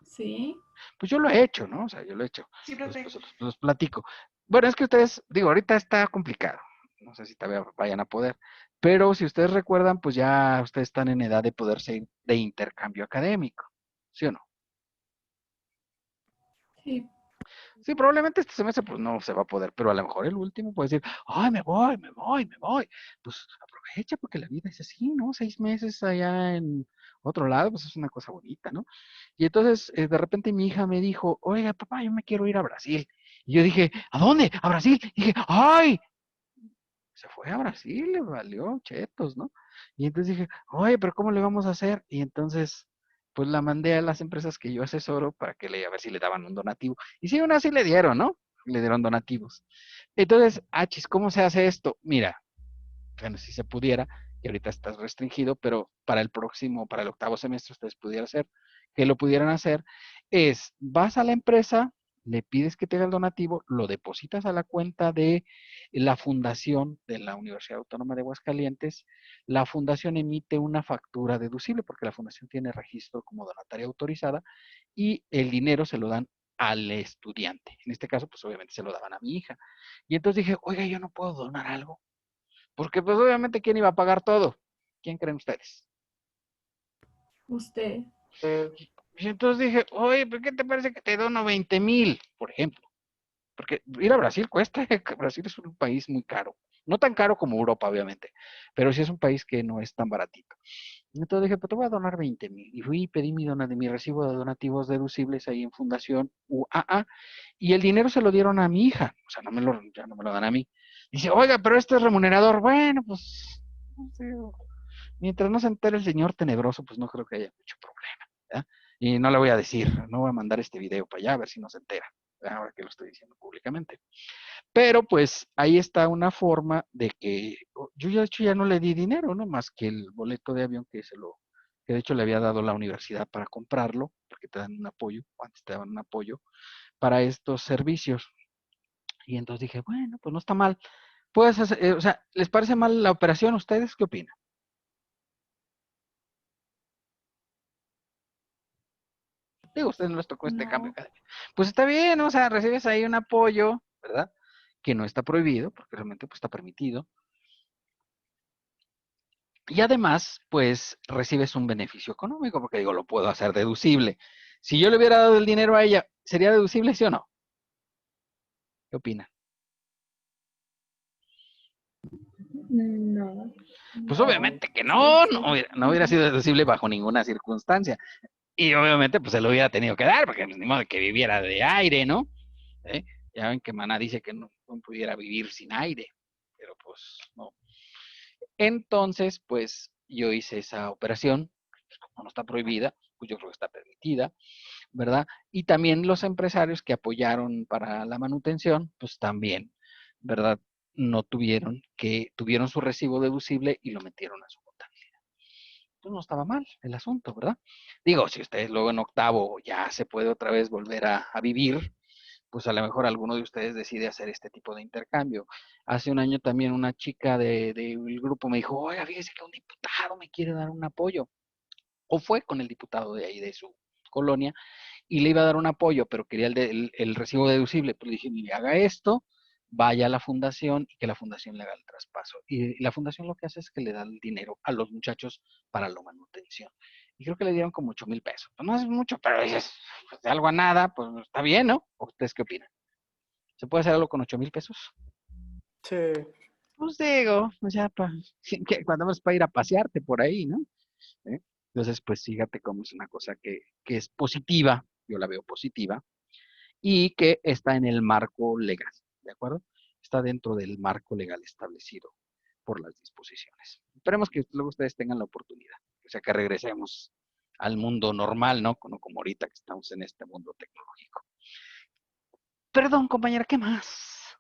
sí. Pues yo lo he hecho, ¿no? O sea, yo lo he hecho. Sí, profe. Los platico. Bueno, es que ustedes, digo, ahorita está complicado. No sé si todavía vayan a poder. Pero si ustedes recuerdan, pues ya ustedes están en edad de poderse ir de intercambio académico. ¿Sí o no? Sí. Sí, probablemente este semestre pues no se va a poder, pero a lo mejor el último puede decir, ay, me voy, me voy, me voy. Pues aprovecha porque la vida es así, ¿no? 6 meses allá en otro lado, pues es una cosa bonita, ¿no? Y entonces de repente mi hija me dijo, oiga, papá, yo me quiero ir a Brasil. Y yo dije, ¿a dónde? ¿A Brasil? Y dije, ¡ay! Se fue a Brasil, le valió chetos, ¿no? Y entonces dije, oye, pero ¿cómo le vamos a hacer? Y entonces, pues la mandé a las empresas que yo asesoro para que a ver si le daban un donativo. Y sí, una sí le dieron, ¿no? Le dieron donativos. Entonces, achis, ¿cómo se hace esto? Mira, bueno, si se pudiera, y ahorita está restringido, pero para el próximo, para el octavo semestre, ustedes pudieran hacer, que lo pudieran hacer, es, vas a la empresa, le pides que te haga el donativo, lo depositas a la cuenta de la fundación de la Universidad Autónoma de Aguascalientes, la fundación emite una factura deducible, porque la fundación tiene registro como donataria autorizada, y el dinero se lo dan al estudiante. En este caso, pues obviamente se lo daban a mi hija. Y entonces dije, oiga, yo no puedo donar algo. Porque pues obviamente, ¿quién iba a pagar todo? ¿Quién creen ustedes? Usted. Y entonces dije, oye, ¿por qué te parece que te dono 20,000, por ejemplo? Porque ir a Brasil cuesta, Brasil es un país muy caro. No tan caro como Europa, obviamente, pero sí es un país que no es tan baratito. Entonces dije, pues te voy a donar 20,000. Y fui y pedí mi recibo de donativos deducibles ahí en Fundación UAA, y el dinero se lo dieron a mi hija. O sea, ya no me lo dan a mí. Dice, oiga, pero esto es remunerador. Bueno, pues, no sé, mientras no se entere el señor tenebroso, pues no creo que haya mucho problema, ¿verdad? Y no le voy a decir, no voy a mandar este video para allá a ver si no se entera, ¿verdad? Ahora que lo estoy diciendo públicamente. Pero pues ahí está una forma de que yo ya de hecho ya no le di dinero, ¿no? Más que el boleto de avión que de hecho le había dado la universidad para comprarlo, porque te dan un apoyo, antes te daban un apoyo para estos servicios. Y entonces dije, bueno, pues no está mal. Puedes hacer, o sea, ¿les parece mal la operación a ustedes? ¿Qué opinan? Digo, a ustedes no les tocó este cambio No. académico. Pues está bien, ¿no? O sea, recibes ahí un apoyo, ¿verdad? Que no está prohibido, porque realmente pues, está permitido. Y además, pues recibes un beneficio económico, porque digo, lo puedo hacer deducible. Si yo le hubiera dado el dinero a ella, ¿sería deducible, sí o no? ¿Qué opinan? No. Pues No. obviamente que Sí, no, sí. no hubiera sido deducible bajo ninguna circunstancia. Y obviamente, pues se lo hubiera tenido que dar, porque pues, ni modo que viviera de aire, ¿no? ¿Eh? Ya ven que Maná dice que no pudiera vivir sin aire, pero pues no. Entonces, pues yo hice esa operación, pues, como no está prohibida, pues yo creo que está permitida, ¿verdad? Y también los empresarios que apoyaron para la manutención, pues también, ¿verdad? No tuvieron su recibo deducible y lo metieron a su contabilidad. Pues no estaba mal el asunto, ¿verdad? Digo, si ustedes luego en octavo ya se puede otra vez volver a vivir, pues a lo mejor alguno de ustedes decide hacer este tipo de intercambio. Hace un año también una chica del grupo me dijo, oiga, fíjese que un diputado me quiere dar un apoyo. O fue con el diputado de ahí de su colonia y le iba a dar un apoyo, pero quería el recibo deducible. Pues le dije, mire, haga esto, vaya a la fundación y que la fundación le haga el traspaso. Y la fundación lo que hace es que le da el dinero a los muchachos para la manutención. Y creo que le dieron como 8,000 pesos. Pues no es mucho, pero dices, pues de algo a nada, pues está bien, ¿no? ¿O ustedes qué opinan? ¿Se puede hacer algo con 8,000 pesos? Sí. Pues digo, o sea, cuando vamos para ir a pasearte por ahí, ¿no? ¿Eh? Entonces, pues fíjate cómo es una cosa que es positiva, yo la veo positiva, y que está en el marco legal, ¿de acuerdo? Está dentro del marco legal establecido por las disposiciones. Esperemos que luego ustedes tengan la oportunidad. o sea, que regresemos al mundo normal, ¿no? No como ahorita que estamos en este mundo tecnológico. Perdón, compañera, ¿qué más?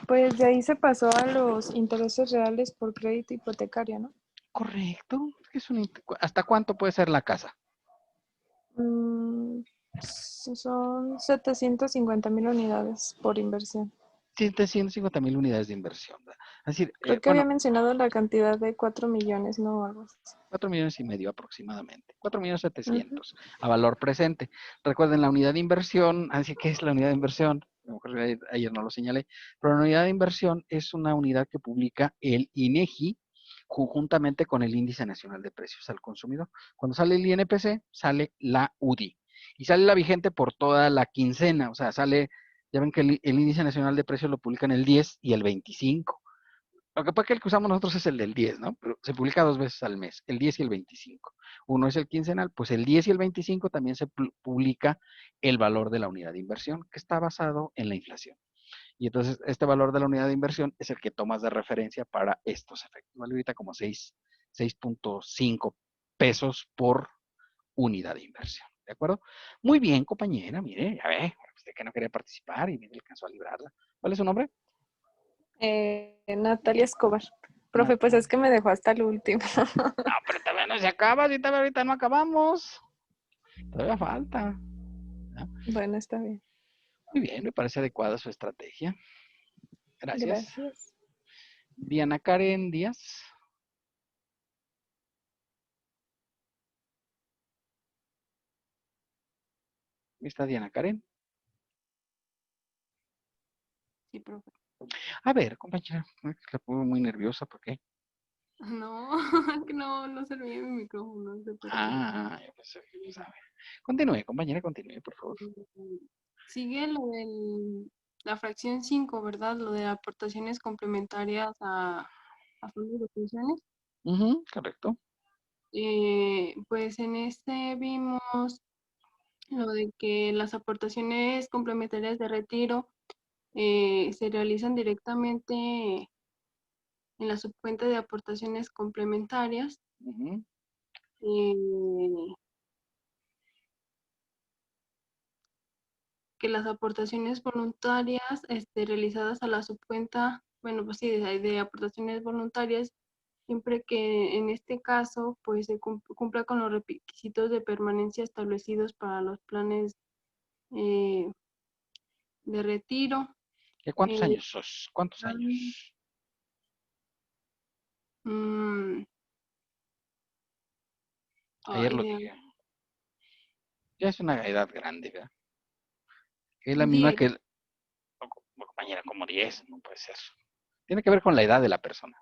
Pues de ahí se pasó a los intereses reales por crédito hipotecario, ¿no? Correcto. ¿Hasta cuánto puede ser la casa? Mm, Son 750,000 unidades por inversión. 750,000 unidades de inversión, ¿verdad? Es decir, Creo que había mencionado la cantidad de 4 millones, ¿no? Algo así. 4,5 millones aproximadamente, 4,700,000 Ujú. a valor presente. Recuerden la unidad de inversión, así que es la unidad de inversión, a lo mejor ayer no lo señalé, pero la unidad de inversión es una unidad que publica el INEGI conjuntamente con el Índice Nacional de Precios al Consumidor. Cuando sale el INPC, sale la UDI y sale la vigente por toda la quincena, o sea, sale, ya ven que el Índice Nacional de Precios lo publican el 10 y el 25. Lo que pasa es que el que usamos nosotros es el del 10, ¿no? Pero se publica 2 veces al mes, el 10 y el 25. Uno es el quincenal, pues el 10 y el 25 también se publica el valor de la unidad de inversión, que está basado en la inflación. Y entonces este valor de la unidad de inversión es el que tomas de referencia para estos efectos. Vale ahorita como 6.5 pesos por unidad de inversión. ¿De acuerdo? Muy bien, compañera, mire, ya ve, usted que no quería participar y mire, alcanzó a librarla. ¿Cuál es su nombre? Natalia Escobar. Profe, pues es que me dejó hasta el último. No, pero todavía no se acaba, si todavía ahorita no acabamos. Todavía falta. ¿No? Bueno, está bien. Muy bien, me parece adecuada su estrategia. Gracias. Gracias. Diana Karen Díaz. ¿Está Diana Karen? Sí, profe. A ver, compañera, la pongo muy nerviosa, ¿por qué? No, que no servía mi micrófono, no sé por qué. Yo pensé que lo sabe. Continúe, compañera, continúe, por favor. Sigue lo de la fracción 5, ¿verdad? Lo de aportaciones complementarias a fondos de pensiones. Correcto. Pues en este vimos lo de que las aportaciones complementarias de retiro se realizan directamente en la subcuenta de aportaciones complementarias. Ujú. Que las aportaciones voluntarias realizadas a la subcuenta, bueno, pues sí, de aportaciones voluntarias, siempre que en este caso pues se cumpla con los requisitos de permanencia establecidos para los planes de retiro. ¿Qué cuántos Eh, años sos? ¿Cuántos están, años? mm, Ayer ay, lo dije. Ya es una edad grande, ¿verdad? Es la misma 10. que, compañera, como 10, no puede ser. Tiene que ver con la edad de la persona.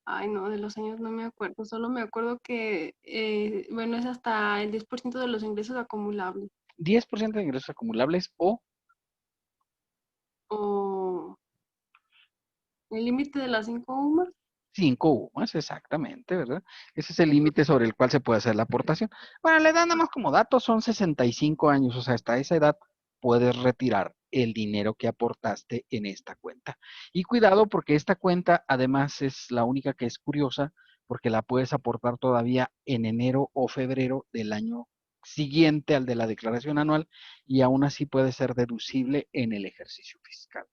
Ay, no, de los años no me acuerdo, solo me acuerdo que, bueno, es hasta el 10% de los ingresos acumulables. 10% de ingresos acumulables o O el límite de las 5 UMAS. 5 UMAS, exactamente, ¿verdad? Ese es el límite sobre el cual se puede hacer la aportación. Bueno, la edad nada más como dato son 65 años, o sea, hasta esa edad puedes retirar el dinero que aportaste en esta cuenta. Y cuidado porque esta cuenta además es la única que es curiosa porque la puedes aportar todavía en enero o febrero del año siguiente al de la declaración anual y aún así puede ser deducible en el ejercicio fiscal.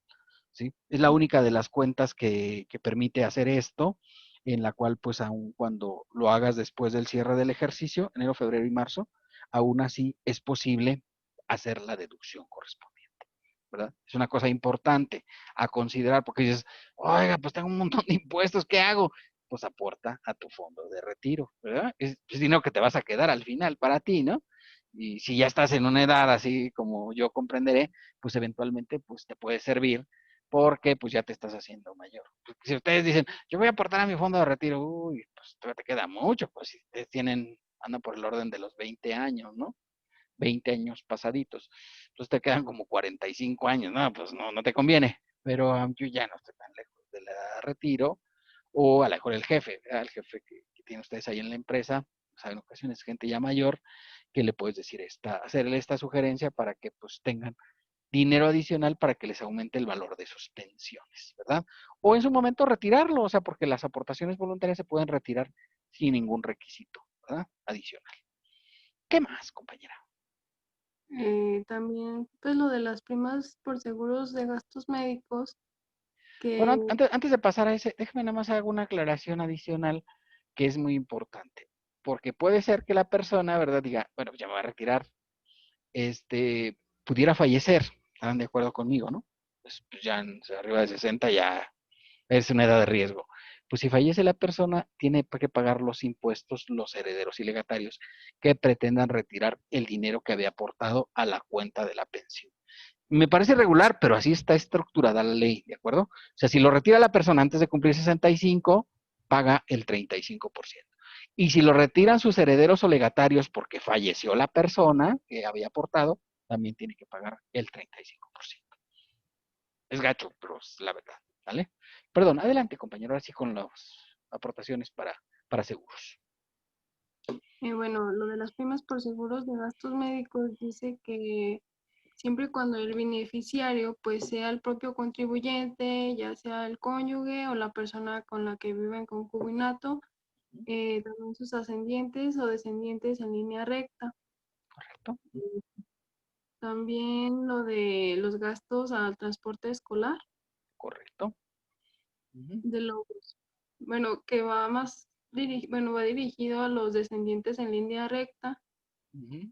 ¿Sí? Es la única de las cuentas que permite hacer esto, en la cual pues aun cuando lo hagas después del cierre del ejercicio, enero, febrero y marzo, aún así es posible hacer la deducción correspondiente, ¿verdad? Es una cosa importante a considerar porque dices, oiga, pues tengo un montón de impuestos, ¿qué hago? Pues aporta a tu fondo de retiro, ¿verdad? Es dinero que te vas a quedar al final para ti, ¿no? Y si ya estás en una edad así como yo comprenderé, pues eventualmente pues te puede servir porque pues ya te estás haciendo mayor. Porque si ustedes dicen, yo voy a aportar a mi fondo de retiro, uy, pues todavía te queda mucho, pues si ustedes andan por el orden de los 20 años, ¿no? 20 años pasaditos. Entonces te quedan como 45 años, no, pues no te conviene. Pero yo ya no estoy tan lejos de la edad de retiro, o a lo mejor el jefe, ¿verdad? El jefe que tienen ustedes ahí en la empresa, o sea, en ocasiones gente ya mayor, que le puedes decir hacerle esta sugerencia para que pues tengan dinero adicional para que les aumente el valor de sus pensiones, ¿verdad? O en su momento retirarlo, o sea, porque las aportaciones voluntarias se pueden retirar sin ningún requisito, ¿verdad? Adicional. ¿Qué más, compañera? También, pues lo de las primas por seguros de gastos médicos, Bueno, que antes de pasar a ese, déjame nada más hacer una aclaración adicional que es muy importante, porque puede ser que la persona, ¿verdad? Diga, bueno, ya me voy a retirar, pudiera fallecer, ¿están de acuerdo conmigo, no? Pues ya arriba de 60 ya es una edad de riesgo. Pues si fallece la persona, tiene que pagar los impuestos los herederos y legatarios que pretendan retirar el dinero que había aportado a la cuenta de la pensión. Me parece irregular, pero así está estructurada la ley, ¿de acuerdo? O sea, si lo retira la persona antes de cumplir 65, paga el 35%. Y si lo retiran sus herederos o legatarios porque falleció la persona que había aportado, también tiene que pagar el 35%. Es gacho, pero es la verdad, ¿vale? Perdón, adelante, compañero, ahora sí con las aportaciones para seguros. bueno, lo de las primas por seguros de gastos médicos dice que siempre y cuando el beneficiario pues sea el propio contribuyente, ya sea el cónyuge o la persona con la que vive en concubinato, también sus ascendientes o descendientes en línea recta. ¿Correcto? También lo de los gastos al transporte escolar, Correcto. Ujú, de los, bueno, que va más, va dirigido a los descendientes en línea recta. ujú.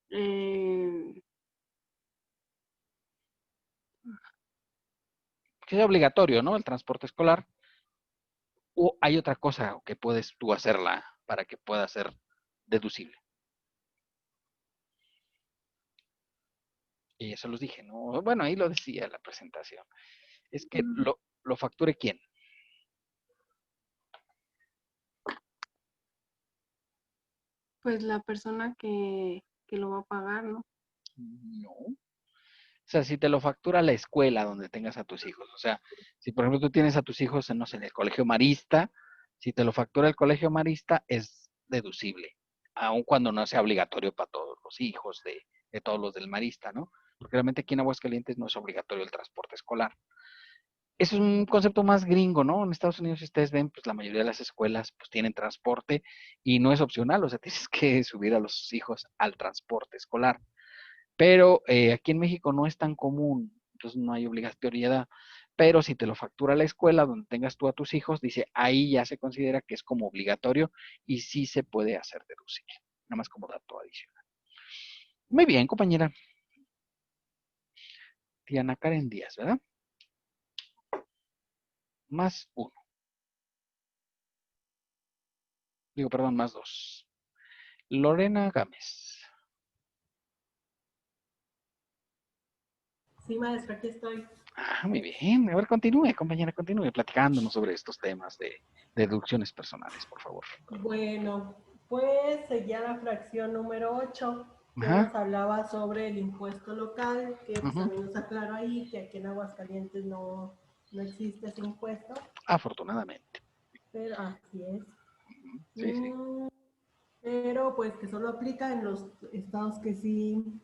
eh, Que es obligatorio, ¿no? El transporte escolar. O hay otra cosa que puedes tú hacerla para que pueda ser deducible. Y eso los dije, ¿no? Bueno, ahí lo decía la presentación. Es que lo facture quién. pues la persona que lo va a pagar, ¿no? No. O sea, si te lo factura la escuela donde tengas a tus hijos. O sea, si por ejemplo tú tienes a tus hijos en, no sé, en el colegio marista, si te lo factura el colegio marista es deducible, aun cuando no sea obligatorio para todos los hijos de todos los del marista, ¿no? Porque realmente aquí en Aguascalientes no es obligatorio el transporte escolar. Es un concepto más gringo, ¿no? En Estados Unidos, si ustedes ven, pues la mayoría de las escuelas pues tienen transporte y no es opcional, o sea, tienes que subir a los hijos al transporte escolar. Pero aquí en México no es tan común, entonces no hay obligatoriedad. Pero si te lo factura la escuela donde tengas tú a tus hijos, dice, ahí ya se considera que es como obligatorio y sí se puede hacer deducible. Nada más como dato adicional. Muy bien, compañera. Diana Karen Díaz, ¿verdad? Más uno. Digo, perdón, más dos. Lorena Gámez. Sí, maestra, aquí estoy. Ah, muy bien. A ver, continúe, compañera, continúe platicándonos sobre estos temas de deducciones personales, por favor. Bueno, pues seguía la fracción número 8 que Ajá. nos hablaba sobre el impuesto local, que pues, Ujú. también nos aclaró ahí que aquí en Aguascalientes no existe ese impuesto, Afortunadamente. pero así es. Sí, sí. Pero pues que solo aplica en los estados que sí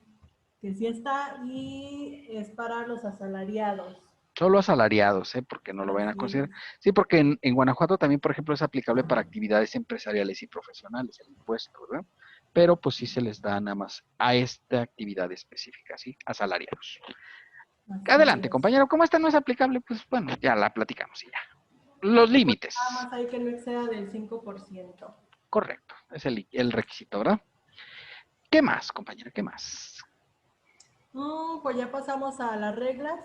está y es para los asalariados. Solo asalariados, ¿eh? Porque no lo vayan a Así considerar. es. Sí, porque en Guanajuato también, por ejemplo, es aplicable para actividades empresariales y profesionales el impuesto, ¿verdad? Pero pues sí se les da nada más a esta actividad específica, ¿sí? Asalariados. Así Adelante, es. compañero. Como esta no es aplicable, pues bueno, ya la platicamos y ya. Los límites. Nada más hay que no exceda del 5%. Correcto. Es el requisito, ¿verdad? ¿Qué más, compañero? ¿Qué más? Pues ya pasamos a las reglas.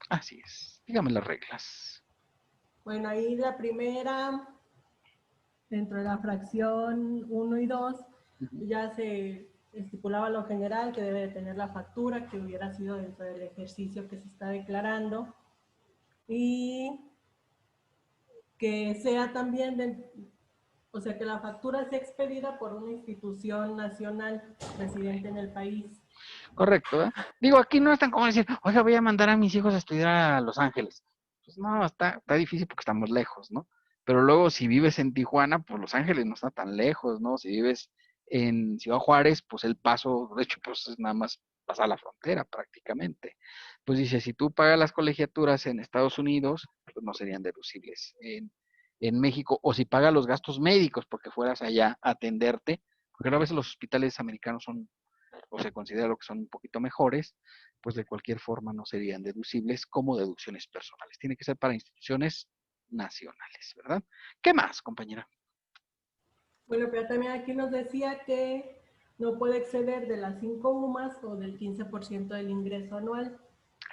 Así es. Dígame las reglas. Bueno, ahí la primera, dentro de la fracción 1 y 2, ya se estipulaba lo general que debe de tener la factura que hubiera sido dentro del ejercicio que se está declarando y que sea también, o sea, que la factura sea expedida por una institución nacional residente en el país. Correcto, ¿verdad? Digo, aquí no es tan como decir, oiga, voy a mandar a mis hijos a estudiar a Los Ángeles. Pues no, está difícil porque estamos lejos, ¿no? Pero luego si vives en Tijuana, pues Los Ángeles no está tan lejos, ¿no? Si vives en Ciudad Juárez, pues El Paso, de hecho, pues es nada más pasar la frontera prácticamente. Pues dice, si tú pagas las colegiaturas en Estados Unidos, pues no serían deducibles en México, o si pagas los gastos médicos porque fueras allá a atenderte, porque a veces los hospitales americanos son, o se considera lo que son un poquito mejores, pues de cualquier forma no serían deducibles como deducciones personales. Tiene que ser para instituciones nacionales, ¿verdad? ¿Qué más, compañera? Bueno, pero también aquí nos decía que no puede exceder de las 5 UMAS o del 15% del ingreso anual.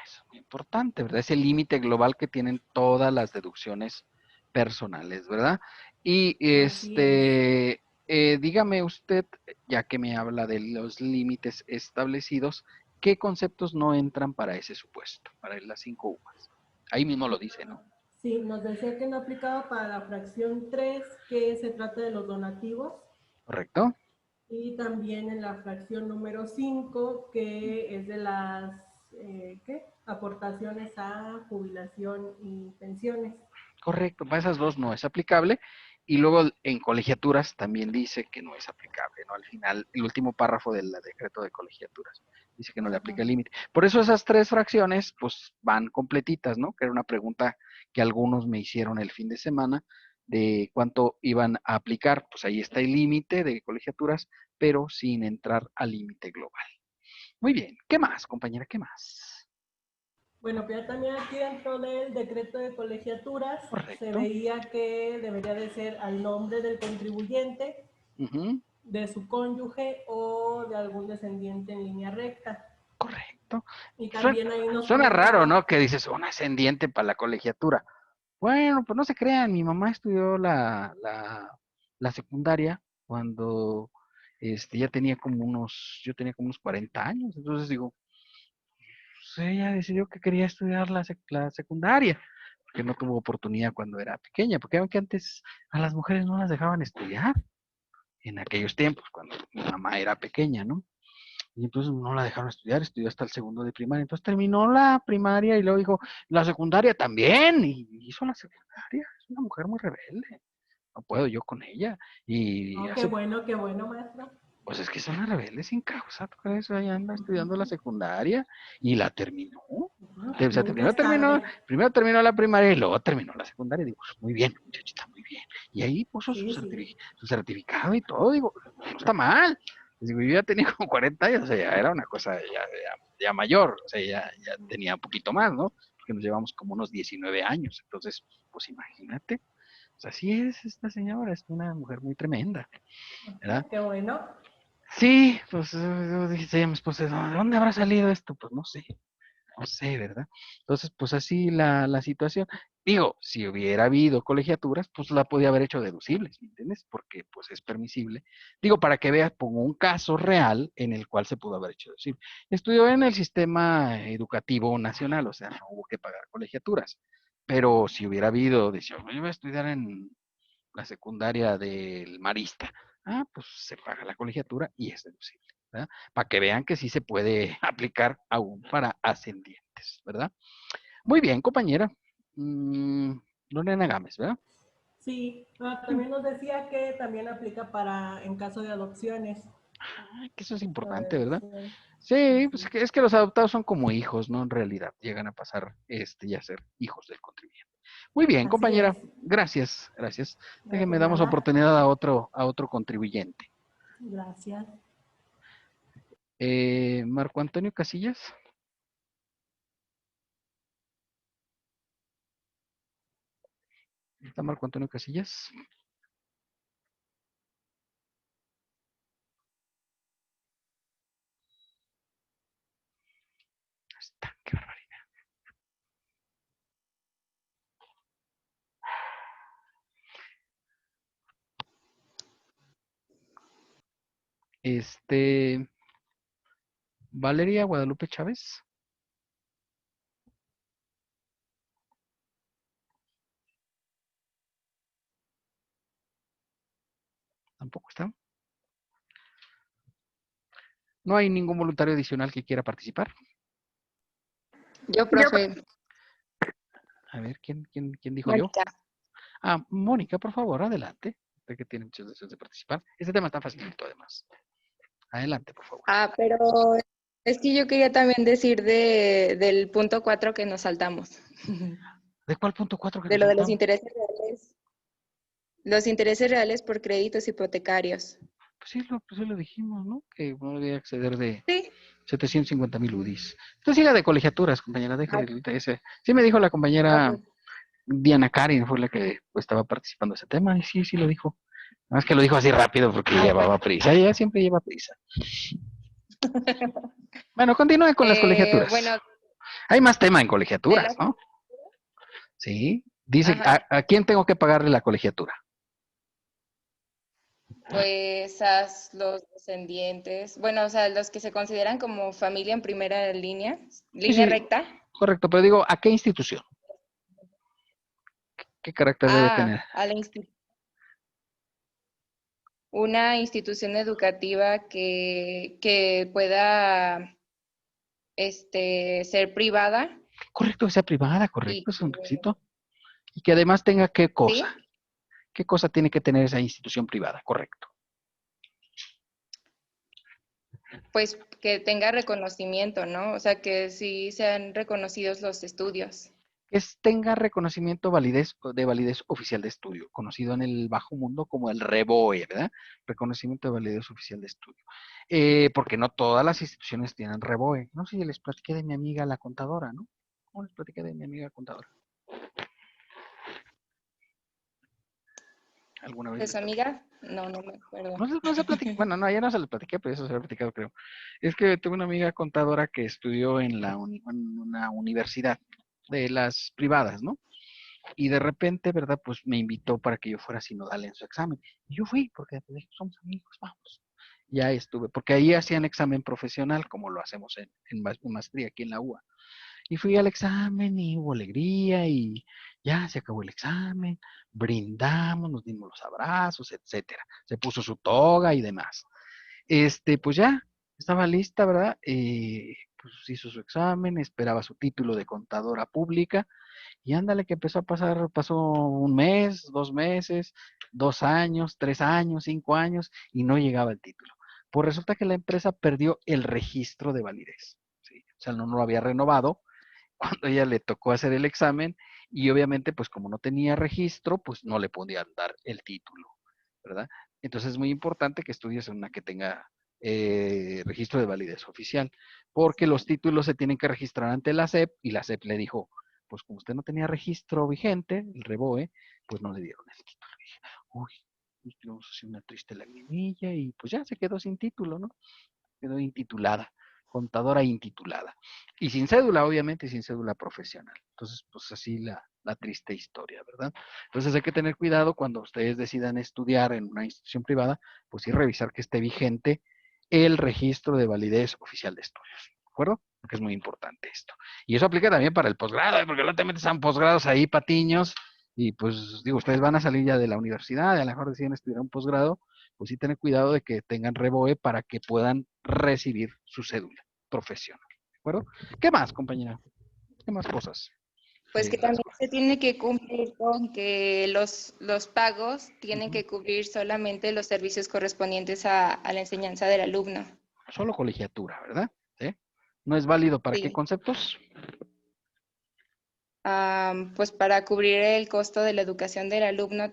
Eso es muy importante, ¿verdad? Es el límite global que tienen todas las deducciones personales, ¿verdad? Y Así es. dígame usted, ya que me habla de los límites establecidos, ¿qué conceptos no entran para ese supuesto, para las 5 UMAS? Ahí mismo lo dice, ¿no? Sí, nos decía que no aplicaba para la fracción 3, que se trata de los donativos, ¿Correcto? y también en la fracción número 5, que es de las aportaciones a jubilación y pensiones. Correcto, para esas dos no es aplicable. Y luego en colegiaturas también dice que no es aplicable, ¿no? Al final, el último párrafo del decreto de colegiaturas dice que no le aplica el límite. Por eso esas tres fracciones, pues van completitas, ¿no? Que era una pregunta que algunos me hicieron el fin de semana de cuánto iban a aplicar. Pues ahí está el límite de colegiaturas, pero sin entrar al límite global. Muy bien, ¿qué más, compañera? ¿Qué más? Bueno, pero también aquí dentro del decreto de colegiaturas se Correcto. veía que debería de ser al nombre del contribuyente, Ujú. de su cónyuge o de algún descendiente en línea recta. Correcto. Y Suena, también ahí nos suena raro, ¿no? comentaba, Que dices, un ascendiente para la colegiatura. Bueno, pues no se crean, mi mamá estudió la secundaria cuando ya tenía como yo tenía como unos 40 años, entonces digo, pues ella decidió que quería estudiar la secundaria, porque no tuvo oportunidad cuando era pequeña, porque ven que antes a las mujeres no las dejaban estudiar en aquellos tiempos, cuando mi mamá era pequeña, ¿no? Y entonces no la dejaron estudiar, estudió hasta el segundo de primaria. Entonces terminó la primaria y luego dijo, la secundaria también. Y hizo la secundaria. Es una mujer muy rebelde. No puedo yo con ella. Y oh, hace, qué bueno, maestro. pues es que es una rebelde sin causa. ¿Tú crees? Ahí anda estudiando la secundaria y la terminó. O sea, Nunca es tarde. primero terminó la primaria y luego terminó la secundaria. Digo, pues, muy bien, muchachita, muy bien. Y ahí puso Sí, sí. su certificado y todo. Digo, no está mal. Les digo, yo ya tenía como 40 años, o sea, ya era una cosa ya mayor, o sea, ya tenía un poquito más, ¿no? Porque nos llevamos como unos 19 años. Entonces, pues imagínate. O sea, sí es esta señora, es una mujer muy tremenda, ¿verdad? Qué bueno. Sí, pues yo dije a mi esposa, ¿de dónde habrá salido esto? Pues no sé, ¿verdad? Entonces, pues así la situación. Digo, si hubiera habido colegiaturas, pues la podía haber hecho deducibles, ¿me entiendes? Porque pues es permisible. Digo, para que veas, pongo un caso real en el cual se pudo haber hecho deducible. Estudió en el sistema educativo nacional, o sea, no hubo que pagar colegiaturas. Pero si hubiera habido, decía, yo voy a estudiar en la secundaria del Marista. Ah, pues se paga la colegiatura y es deducible, ¿verdad? Para que vean que sí se puede aplicar aún para ascendientes, ¿verdad? Muy bien, compañera. Lorena Gámez, ¿verdad? Sí, también nos decía que también aplica para en caso de adopciones. Ay, que eso es La importante, ¿verdad? deducción. Sí, pues Sí. es que los adoptados son como hijos, ¿no? En realidad, llegan a pasar ya a ser hijos del contribuyente. Muy bien, Así compañera. es. Gracias, gracias. No, Déjenme de damos nada. oportunidad a otro contribuyente. Gracias. Marco Antonio Casillas. ¿Está Marco Antonio Casillas? Está, qué barbaridad. Valeria Guadalupe Chávez. Tampoco está. No hay ningún voluntario adicional que quiera participar. Yo, profe, A ver, ¿quién dijo yo? Mónica. Ah, Mónica, por favor, adelante. Usted que tiene muchas deseos de participar. Este tema está facilito, además. Adelante, por favor. Pero Es que yo quería también decir del punto 4 que nos saltamos. ¿De cuál punto 4 que De nos lo de los saltamos? intereses reales. Los intereses reales por créditos hipotecarios. Pues sí lo dijimos, ¿no? Que no debía exceder de Sí. 750,000 UDIs. Entonces siga de colegiaturas, compañera, Ah, déjale ese. Sí me dijo la compañera ok. Diana Karin, fue la que pues, estaba participando de ese tema, y sí lo dijo. Nada más que lo dijo así rápido porque Ah, llevaba bueno. prisa, ella siempre lleva prisa. Bueno, continúe con las colegiaturas. Bueno, Hay más tema en de la... colegiaturas, ¿no? Sí. Dice, Ajá. ¿a quién tengo que pagarle la colegiatura? Pues a los descendientes, bueno, o sea, los que se consideran como familia en primera línea, línea Sí, recta. correcto, pero digo, ¿a qué institución? ¿Qué carácter debe tener? A una institución educativa que pueda ser privada Correcto, que sea privada, y correcto, es un que, requisito. Y que además tenga qué cosa. ¿sí? ¿Qué cosa tiene que tener esa institución privada? Correcto. Pues que tenga reconocimiento, ¿no? O sea, que sí sean reconocidos los estudios. Que tenga reconocimiento de validez oficial de estudio, conocido en el bajo mundo como el REBOE, ¿verdad? Reconocimiento de validez oficial de estudio. Porque no todas las instituciones tienen REBOE. No sé si les platiqué de mi amiga la contadora, ¿no? ¿Cómo les platiqué de mi amiga contadora? ¿Alguna vez ¿De les su platiqué? amiga? No me acuerdo. No se platicó, bueno, no, ya no se les platiqué, pero eso se lo he platicado, creo. Es que tuve una amiga contadora que estudió en en una universidad de las privadas, ¿no? Y de repente, ¿verdad? Pues me invitó para que yo fuera sinodal en su examen. Y yo fui, porque pues, dije, somos amigos, vamos. Ya estuve, porque ahí hacían examen profesional, como lo hacemos en maestría aquí en la UA. Y fui al examen y hubo alegría y ya se acabó el examen, brindamos, nos dimos los abrazos, etcétera. Se puso su toga y demás. Pues ya, estaba lista, ¿verdad? Pues hizo su examen, esperaba su título de contadora pública y ándale que empezó a pasar, pasó un mes, 2 meses, 2 años, 3 años, 5 años y no llegaba el título. Pues resulta que la empresa perdió el registro de validez. ¿Sí? O sea, no lo había renovado cuando ella le tocó hacer el examen y obviamente pues como no tenía registro, pues no le podían dar el título, ¿verdad? Entonces es muy importante que estudies en una que tenga registro de validez oficial, porque los títulos se tienen que registrar ante la SEP y la SEP le dijo, pues como usted no tenía registro vigente, el REBOE, pues no le dieron el título. Y dije, uy, pues, vamos a hacer una triste lagrimilla y pues ya se quedó sin título, ¿no? Quedó intitulada, contadora intitulada. Y sin cédula, obviamente, y sin cédula profesional. Entonces, pues así la triste historia, ¿verdad? Entonces hay que tener cuidado cuando ustedes decidan estudiar en una institución privada, pues sí revisar que esté vigente el registro de validez oficial de estudios, ¿de acuerdo? Porque es muy importante esto. Y eso aplica también para el posgrado, porque no te metes a un posgrados ahí, patiños, y pues digo, ustedes van a salir ya de la universidad, y a lo mejor deciden estudiar un posgrado, pues sí tener cuidado de que tengan REBOE para que puedan recibir su cédula profesional. ¿De acuerdo? ¿Qué más, compañera? ¿Qué más cosas? Pues que también se tiene que cumplir con que los pagos tienen que cubrir solamente los servicios correspondientes a la enseñanza del alumno. Solo colegiatura, ¿verdad? ¿Sí? ¿No es válido para qué Sí. conceptos? Pues para cubrir el costo de la educación del alumno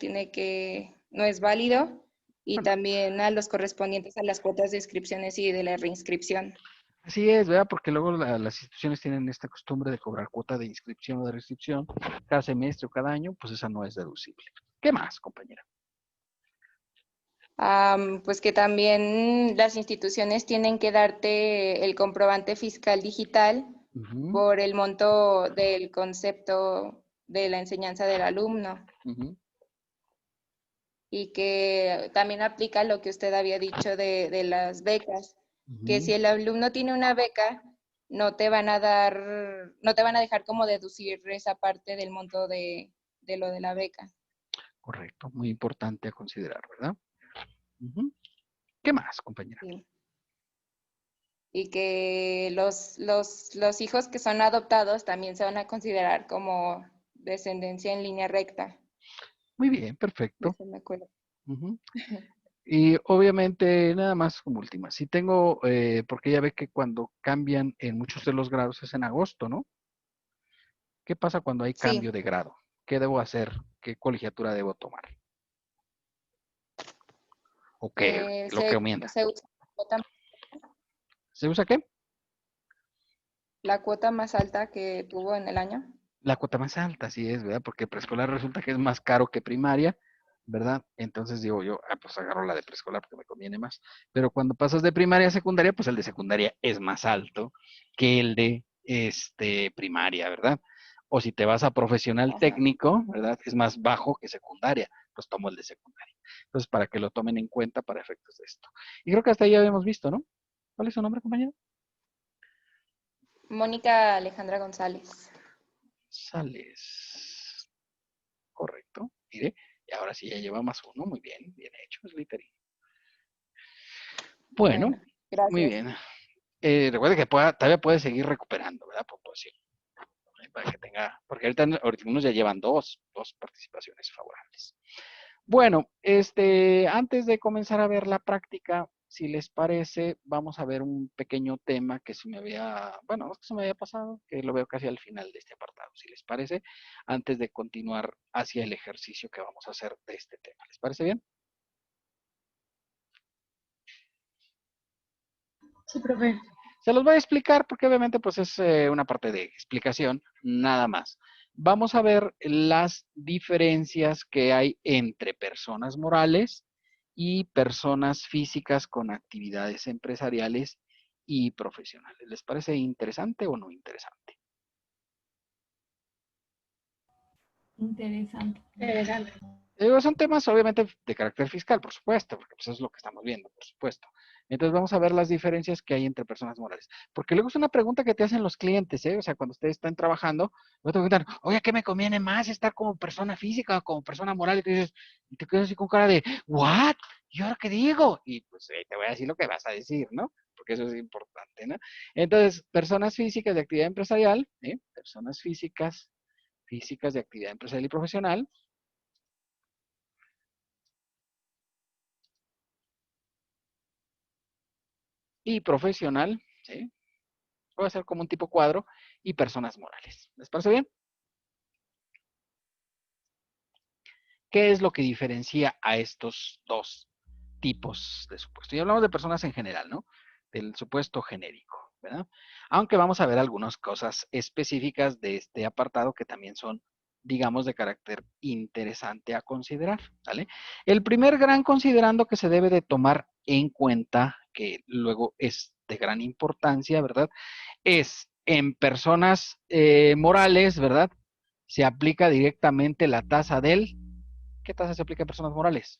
no es válido, y Bueno, también a los correspondientes a las cuotas de inscripciones y de la reinscripción. así es, ¿verdad? Porque luego las instituciones tienen esta costumbre de cobrar cuota de inscripción o de restricción cada semestre o cada año, pues esa no es deducible. ¿Qué más, compañera? Pues que también las instituciones tienen que darte el comprobante fiscal digital Ujú, por el monto del concepto de la enseñanza del alumno, ujú. y que también aplica lo que usted había dicho de las becas, que Ujú. si el alumno tiene una beca, no te van a dejar como deducir esa parte del monto de lo de la beca. Correcto, muy importante a considerar, ¿verdad? Ujú. ¿Qué más, compañera? Sí. Y que los hijos que son adoptados también se van a considerar como descendencia en línea recta. Muy bien, De perfecto. eso me acuerdo. Ujú. Y obviamente, nada más como última, si tengo, porque ya ve que cuando cambian en muchos de los grados es en agosto, ¿no? ¿Qué pasa cuando hay Sí, cambio de grado? ¿Qué debo hacer? ¿Qué colegiatura debo tomar? ¿O qué? Lo que recomienda. se usa ¿Se usa qué? la cuota más alta que tuvo en el año. La cuota más alta, sí es, ¿verdad? Porque preescolar resulta que es más caro que primaria, ¿verdad? Entonces digo yo, pues agarro la de preescolar porque me conviene más. Pero cuando pasas de primaria a secundaria, pues el de secundaria es más alto que el de primaria, ¿verdad? O si te vas a profesional Ajá. técnico, ¿verdad? Es más bajo que secundaria. Pues tomo el de secundaria. Entonces, para que lo tomen en cuenta para efectos de esto. Y creo que hasta ahí ya habíamos visto, ¿no? ¿Cuál es su nombre, compañero? Mónica Alejandra González. Sales. Correcto. Mire, y ahora sí ya lleva más uno. Muy bien, bien hecho, Slytherin. Bueno, Bueno, muy gracias. bien. Recuerde que todavía puede seguir recuperando, ¿verdad? Puntuación. Para que tenga, porque ahorita unos ya llevan dos participaciones favorables. Bueno, antes de comenzar a ver la práctica, si les parece, vamos a ver un pequeño tema que se me había, bueno, no es que se me había pasado, que lo veo casi al final de este apartado, si les parece, antes de continuar hacia el ejercicio que vamos a hacer de este tema. ¿Les parece bien? Sí, profe. Se los voy a explicar porque obviamente pues es una parte de explicación, nada más. Vamos a ver las diferencias que hay entre personas morales y personas físicas con actividades empresariales y profesionales. ¿Les parece interesante o no interesante? Interesante. Interesante. Son temas obviamente de carácter fiscal, por supuesto, porque pues, es lo que estamos viendo, por supuesto. Entonces vamos a ver las diferencias que hay entre personas morales. Porque luego es una pregunta que te hacen los clientes, ¿eh? O sea, cuando ustedes están trabajando, luego te preguntan, oye, ¿qué me conviene más estar como persona física o como persona moral? Y tú dices, y te quedas así con cara de, ¿what? ¿Y ahora qué digo? Y pues te voy a decir lo que vas a decir, ¿no? Porque eso es importante, ¿no? Entonces, personas físicas de actividad empresarial, ¿eh? Personas físicas de actividad empresarial y profesional, y profesional, ¿sí? Puede ser como un tipo cuadro, y personas morales. ¿Les parece bien? ¿Qué es lo que diferencia a estos dos tipos de supuesto? Y hablamos de personas en general, ¿no? Del supuesto genérico, ¿verdad? Aunque vamos a ver algunas cosas específicas de este apartado que también son, digamos, de carácter interesante a considerar, ¿vale? El primer gran considerando que se debe de tomar en cuenta, que luego es de gran importancia, ¿verdad? Es en personas morales, ¿verdad? Se aplica directamente la tasa del... ¿Qué tasa se aplica en personas morales?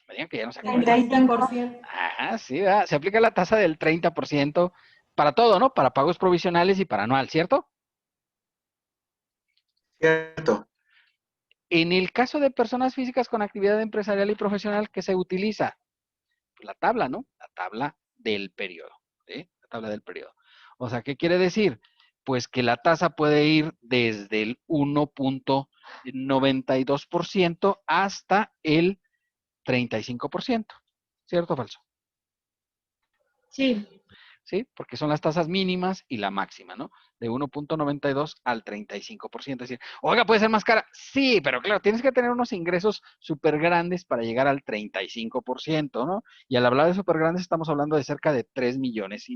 Me digan que ya no se acuerdan. 30%. Ah, sí, ¿verdad? Se aplica la tasa del 30% para todo, ¿no? Para pagos provisionales y para anual, ¿cierto? Cierto. En el caso de personas físicas con actividad empresarial y profesional, ¿qué se utiliza? Pues la tabla, ¿no? La tabla del periodo, ¿sí? La tabla del periodo. O sea, ¿qué quiere decir? Pues que la tasa puede ir desde el 1.92% hasta el 35%. ¿Cierto o falso? Sí. ¿Sí? Porque son las tasas mínimas y la máxima, ¿no? De 1.92 al 35%. Es decir, oiga, ¿puede ser más cara? Sí, pero claro, tienes que tener unos ingresos súper grandes para llegar al 35%, ¿no? Y al hablar de súper grandes estamos hablando de cerca de 3,5 millones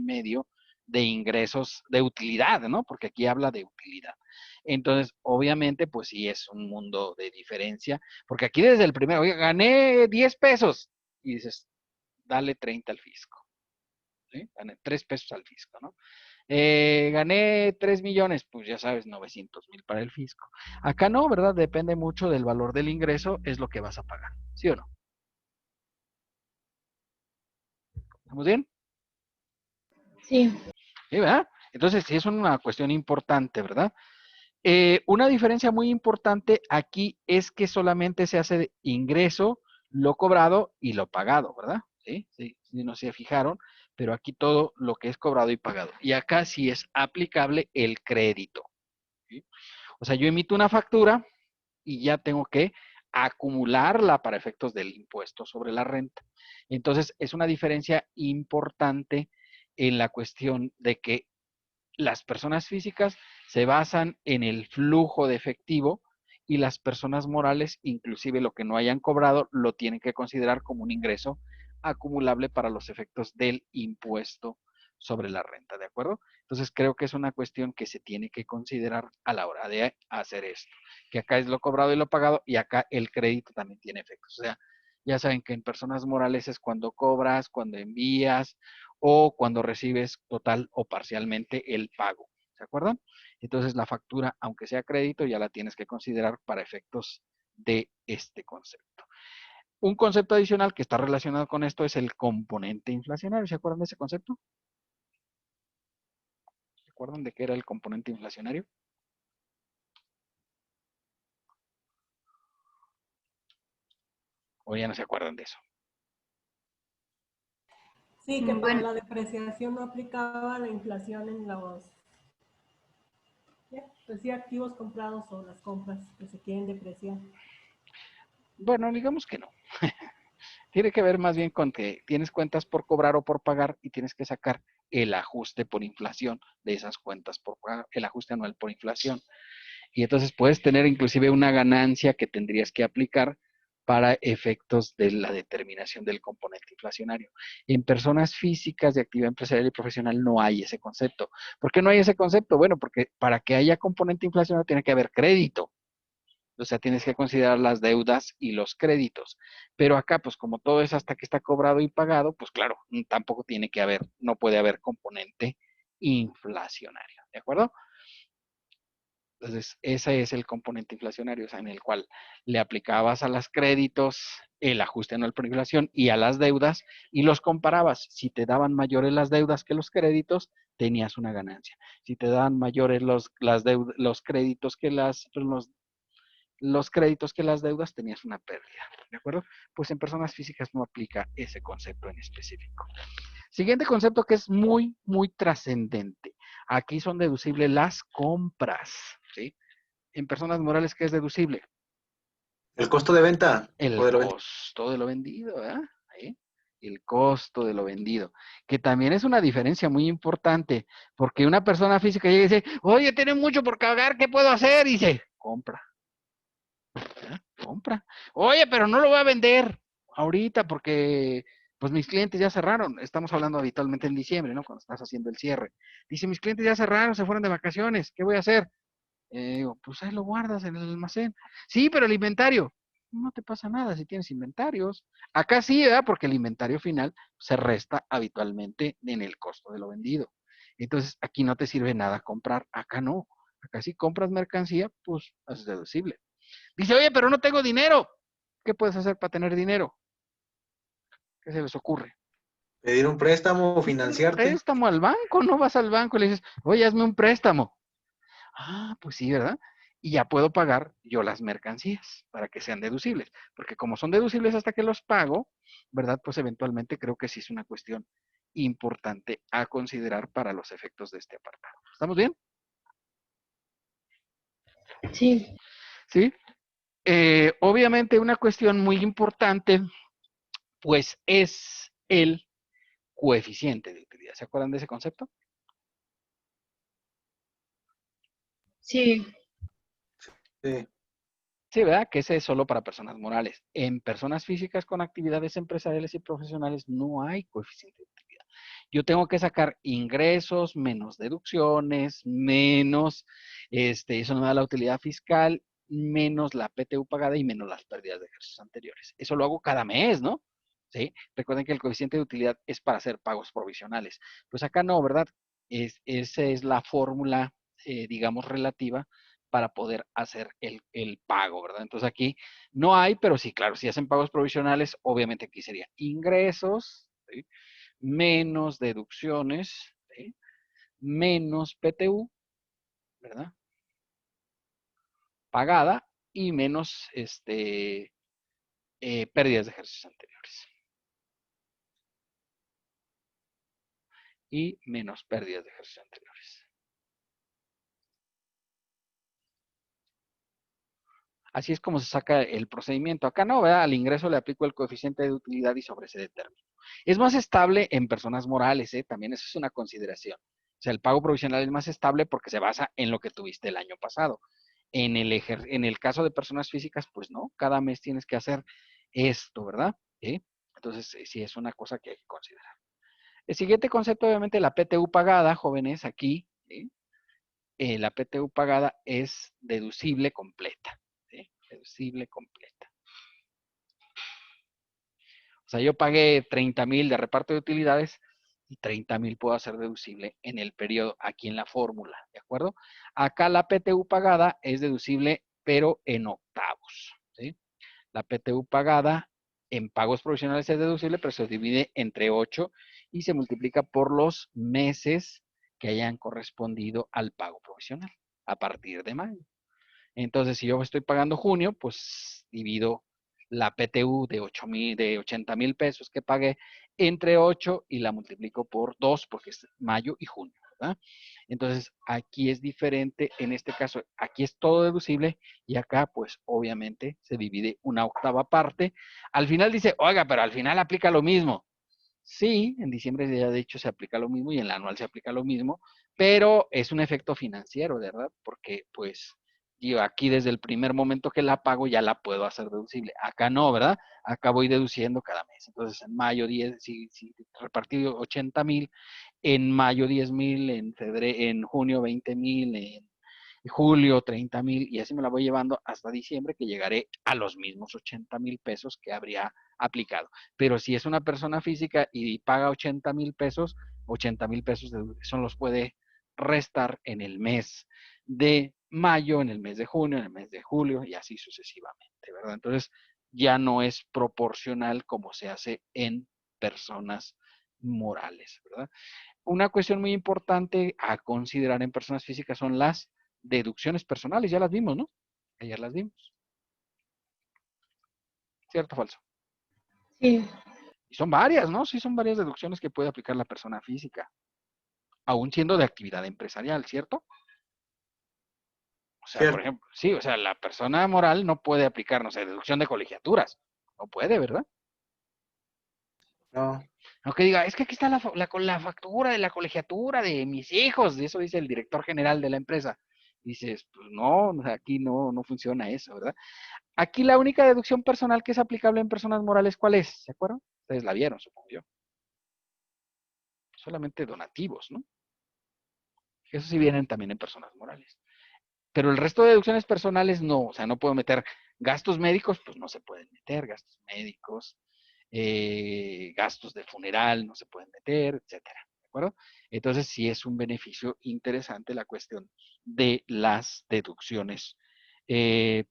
de ingresos de utilidad, ¿no? Porque aquí habla de utilidad. Entonces, obviamente, pues sí es un mundo de diferencia, porque aquí desde el primero, oye, gané 10 pesos y dices, dale 30 al fisco. ¿Sí? Gané 3 pesos al fisco, ¿no? Gané 3 millones, pues ya sabes, 900,000 para el fisco. Acá no, ¿verdad? Depende mucho del valor del ingreso, es lo que vas a pagar, ¿sí o no? ¿Estamos bien? Sí. Sí, ¿verdad? Entonces, sí es una cuestión importante, ¿verdad? Una diferencia muy importante aquí es que solamente se hace de ingreso, lo cobrado y lo pagado, ¿verdad? Sí, sí, sí, no se fijaron, pero aquí todo lo que es cobrado y pagado. Y acá sí es aplicable el crédito. ¿Sí? O sea, yo emito una factura y ya tengo que acumularla para efectos del impuesto sobre la renta. Entonces, es una diferencia importante en la cuestión de que las personas físicas se basan en el flujo de efectivo y las personas morales, inclusive lo que no hayan cobrado, lo tienen que considerar como un ingreso acumulable para los efectos del impuesto sobre la renta, ¿de acuerdo? Entonces creo que es una cuestión que se tiene que considerar a la hora de hacer esto, que acá es lo cobrado y lo pagado y acá el crédito también tiene efectos. O sea, ya saben que en personas morales es cuando cobras, cuando envías o cuando recibes total o parcialmente el pago. ¿Se acuerdan? Entonces la factura, aunque sea crédito, ya la tienes que considerar para efectos de este concepto. Un concepto adicional que está relacionado con esto es el componente inflacionario. ¿Se acuerdan de ese concepto? ¿Se acuerdan de qué era el componente inflacionario? ¿O ya no se acuerdan de eso? Sí, que para Bueno, la depreciación no aplicaba la inflación en los pues sí, activos comprados o las compras que se quieren depreciar. Bueno, digamos que no. Tiene que ver más bien con que tienes cuentas por cobrar o por pagar y tienes que sacar el ajuste por inflación de esas cuentas por pagar, el ajuste anual por inflación. Y entonces puedes tener inclusive una ganancia que tendrías que aplicar para efectos de la determinación del componente inflacionario. En personas físicas de actividad empresarial y profesional no hay ese concepto. ¿Por qué no hay ese concepto? Bueno, porque para que haya componente inflacionario tiene que haber crédito. O sea, tienes que considerar las deudas y los créditos. Pero acá, pues como todo es hasta que está cobrado y pagado, pues claro, tampoco tiene que haber, no puede haber componente inflacionario. ¿De acuerdo? Entonces, ese es el componente inflacionario, o sea, en el cual le aplicabas a los créditos el ajuste anual por inflación y a las deudas y los comparabas. Si te daban mayores las deudas que los créditos, tenías una ganancia. Si te daban mayores los créditos que los créditos que las deudas, tenías una pérdida. ¿De acuerdo? Pues en personas físicas no aplica ese concepto en específico. Siguiente concepto que es muy, muy trascendente. Aquí son deducibles las compras, ¿sí? En personas morales, ¿qué es deducible? El costo de venta o El de lo vendido. costo de lo vendido, ¿verdad? ¿Sí? El costo de lo vendido, que también es una diferencia muy importante, porque una persona física llega y dice, oye, tiene mucho por pagar, ¿qué puedo hacer? Y dice, compra, ¿verdad? Compra. Oye, pero no lo voy a vender ahorita porque pues mis clientes ya cerraron. Estamos hablando habitualmente en diciembre, ¿no? Cuando estás haciendo el cierre. Dice, mis clientes ya cerraron, se fueron de vacaciones, ¿qué voy a hacer? Digo, pues ahí lo guardas en el almacén. Sí, pero el inventario. No te pasa nada si tienes inventarios. Acá sí, ¿verdad? Porque el inventario final se resta habitualmente en el costo de lo vendido. Entonces, aquí no te sirve nada comprar. Acá no. Acá si compras mercancía, pues es deducible. Dice, oye, pero no tengo dinero. ¿Qué puedes hacer para tener dinero? ¿Qué se les ocurre? Pedir un préstamo, Un financiarte. préstamo al banco, no vas al banco y le dices, oye, hazme un préstamo. Ah, pues sí, ¿verdad? Y ya puedo pagar yo las mercancías para que sean deducibles, porque como son deducibles hasta que los pago, ¿verdad? Pues eventualmente creo que sí es una cuestión importante a considerar para los efectos de este apartado. ¿Estamos bien? Sí, Sí. Obviamente una cuestión muy importante, pues es el coeficiente de utilidad. ¿Se acuerdan de ese concepto? sí, Sí. Sí, ¿verdad? Que ese es solo para personas morales. En personas físicas con actividades empresariales y profesionales no hay coeficiente de utilidad. Yo tengo que sacar ingresos menos deducciones, menos, eso no me da la utilidad fiscal, menos la PTU pagada y menos las pérdidas de ejercicios anteriores. Eso lo hago cada mes, ¿no? ¿Sí? Recuerden que el coeficiente de utilidad es para hacer pagos provisionales. Pues acá no, ¿verdad? Esa es la fórmula, digamos, relativa para poder hacer el pago, ¿verdad? Entonces aquí no hay, pero sí, claro, si hacen pagos provisionales, obviamente aquí sería ingresos, ¿sí? Menos deducciones, ¿sí? Menos PTU, ¿verdad? Pagada y menos pérdidas de ejercicios anteriores. Y menos pérdidas de ejercicios anteriores. Así es como se saca el procedimiento. Acá no, ¿verdad? Al ingreso le aplico el coeficiente de utilidad y sobre ese determino. Es más estable en personas morales, ¿eh? También eso es una consideración. O sea, el pago provisional es más estable porque se basa en lo que tuviste el año pasado. En el caso de personas físicas, pues no, cada mes tienes que hacer esto, ¿verdad? ¿Sí? Entonces, sí es una cosa que hay que considerar. El siguiente concepto, obviamente, la PTU pagada, jóvenes, aquí, ¿sí? La PTU pagada es deducible completa, ¿sí? Deducible completa. O sea, yo pagué 30,000 de reparto de utilidades y 30,000 puedo hacer deducible en el periodo, aquí en la fórmula, ¿de acuerdo? Acá la PTU pagada es deducible, pero en octavos, ¿sí? La PTU pagada en pagos provisionales es deducible, pero se divide entre 8 y se multiplica por los meses que hayan correspondido al pago provisional a partir de mayo. Entonces, si yo estoy pagando junio, pues divido la PTU de 80,000 pesos que pagué entre 8 y la multiplico por 2 porque es mayo y junio, ¿verdad? Entonces, aquí es diferente, en este caso, aquí es todo deducible y acá, pues, obviamente, se divide una octava parte. Al final dice, oiga, pero al final aplica lo mismo. Sí, en diciembre ya de hecho se aplica lo mismo y en la anual se aplica lo mismo, pero es un efecto financiero, ¿verdad? Porque pues yo aquí desde el primer momento que la pago ya la puedo hacer deducible. Acá no, ¿verdad? Acá voy deduciendo cada mes. Entonces en mayo 10, si repartido 80,000, en mayo 10,000, en junio 20,000, en julio 30,000 y así me la voy llevando hasta diciembre que llegaré a los mismos 80,000 pesos que habría aplicado. Pero si es una persona física y paga 80,000 pesos, 80,000 pesos de deducción los puede restar en el mes de mayo, en el mes de junio, en el mes de julio y así sucesivamente, ¿verdad? Entonces ya no es proporcional como se hace en personas morales, ¿verdad? Una cuestión muy importante a considerar en personas físicas son las deducciones personales. Ya las vimos, ¿no? Ayer las vimos. ¿Cierto o falso? Sí. Y son varias, ¿no? Sí, son varias deducciones que puede aplicar la persona física, aún siendo de actividad empresarial, ¿cierto? O sea, por Cierto. ejemplo, sí, o sea, la persona moral no puede aplicar, no sé, deducción de colegiaturas. No puede, ¿verdad? No. Aunque diga, es que aquí está la factura de la colegiatura de mis hijos, y eso dice el director general de la empresa. Dices, pues no, o sea, aquí no funciona eso, ¿verdad? Aquí la única deducción personal que es aplicable en personas morales, ¿cuál es? ¿Se acuerdan? Ustedes la vieron, supongo yo. Solamente donativos, ¿no? Eso sí vienen también en personas morales. Pero el resto de deducciones personales no, o sea, no puedo meter gastos médicos, pues no se pueden meter gastos médicos, gastos de funeral no se pueden meter, etcétera, ¿de acuerdo? Entonces sí es un beneficio interesante la cuestión de las deducciones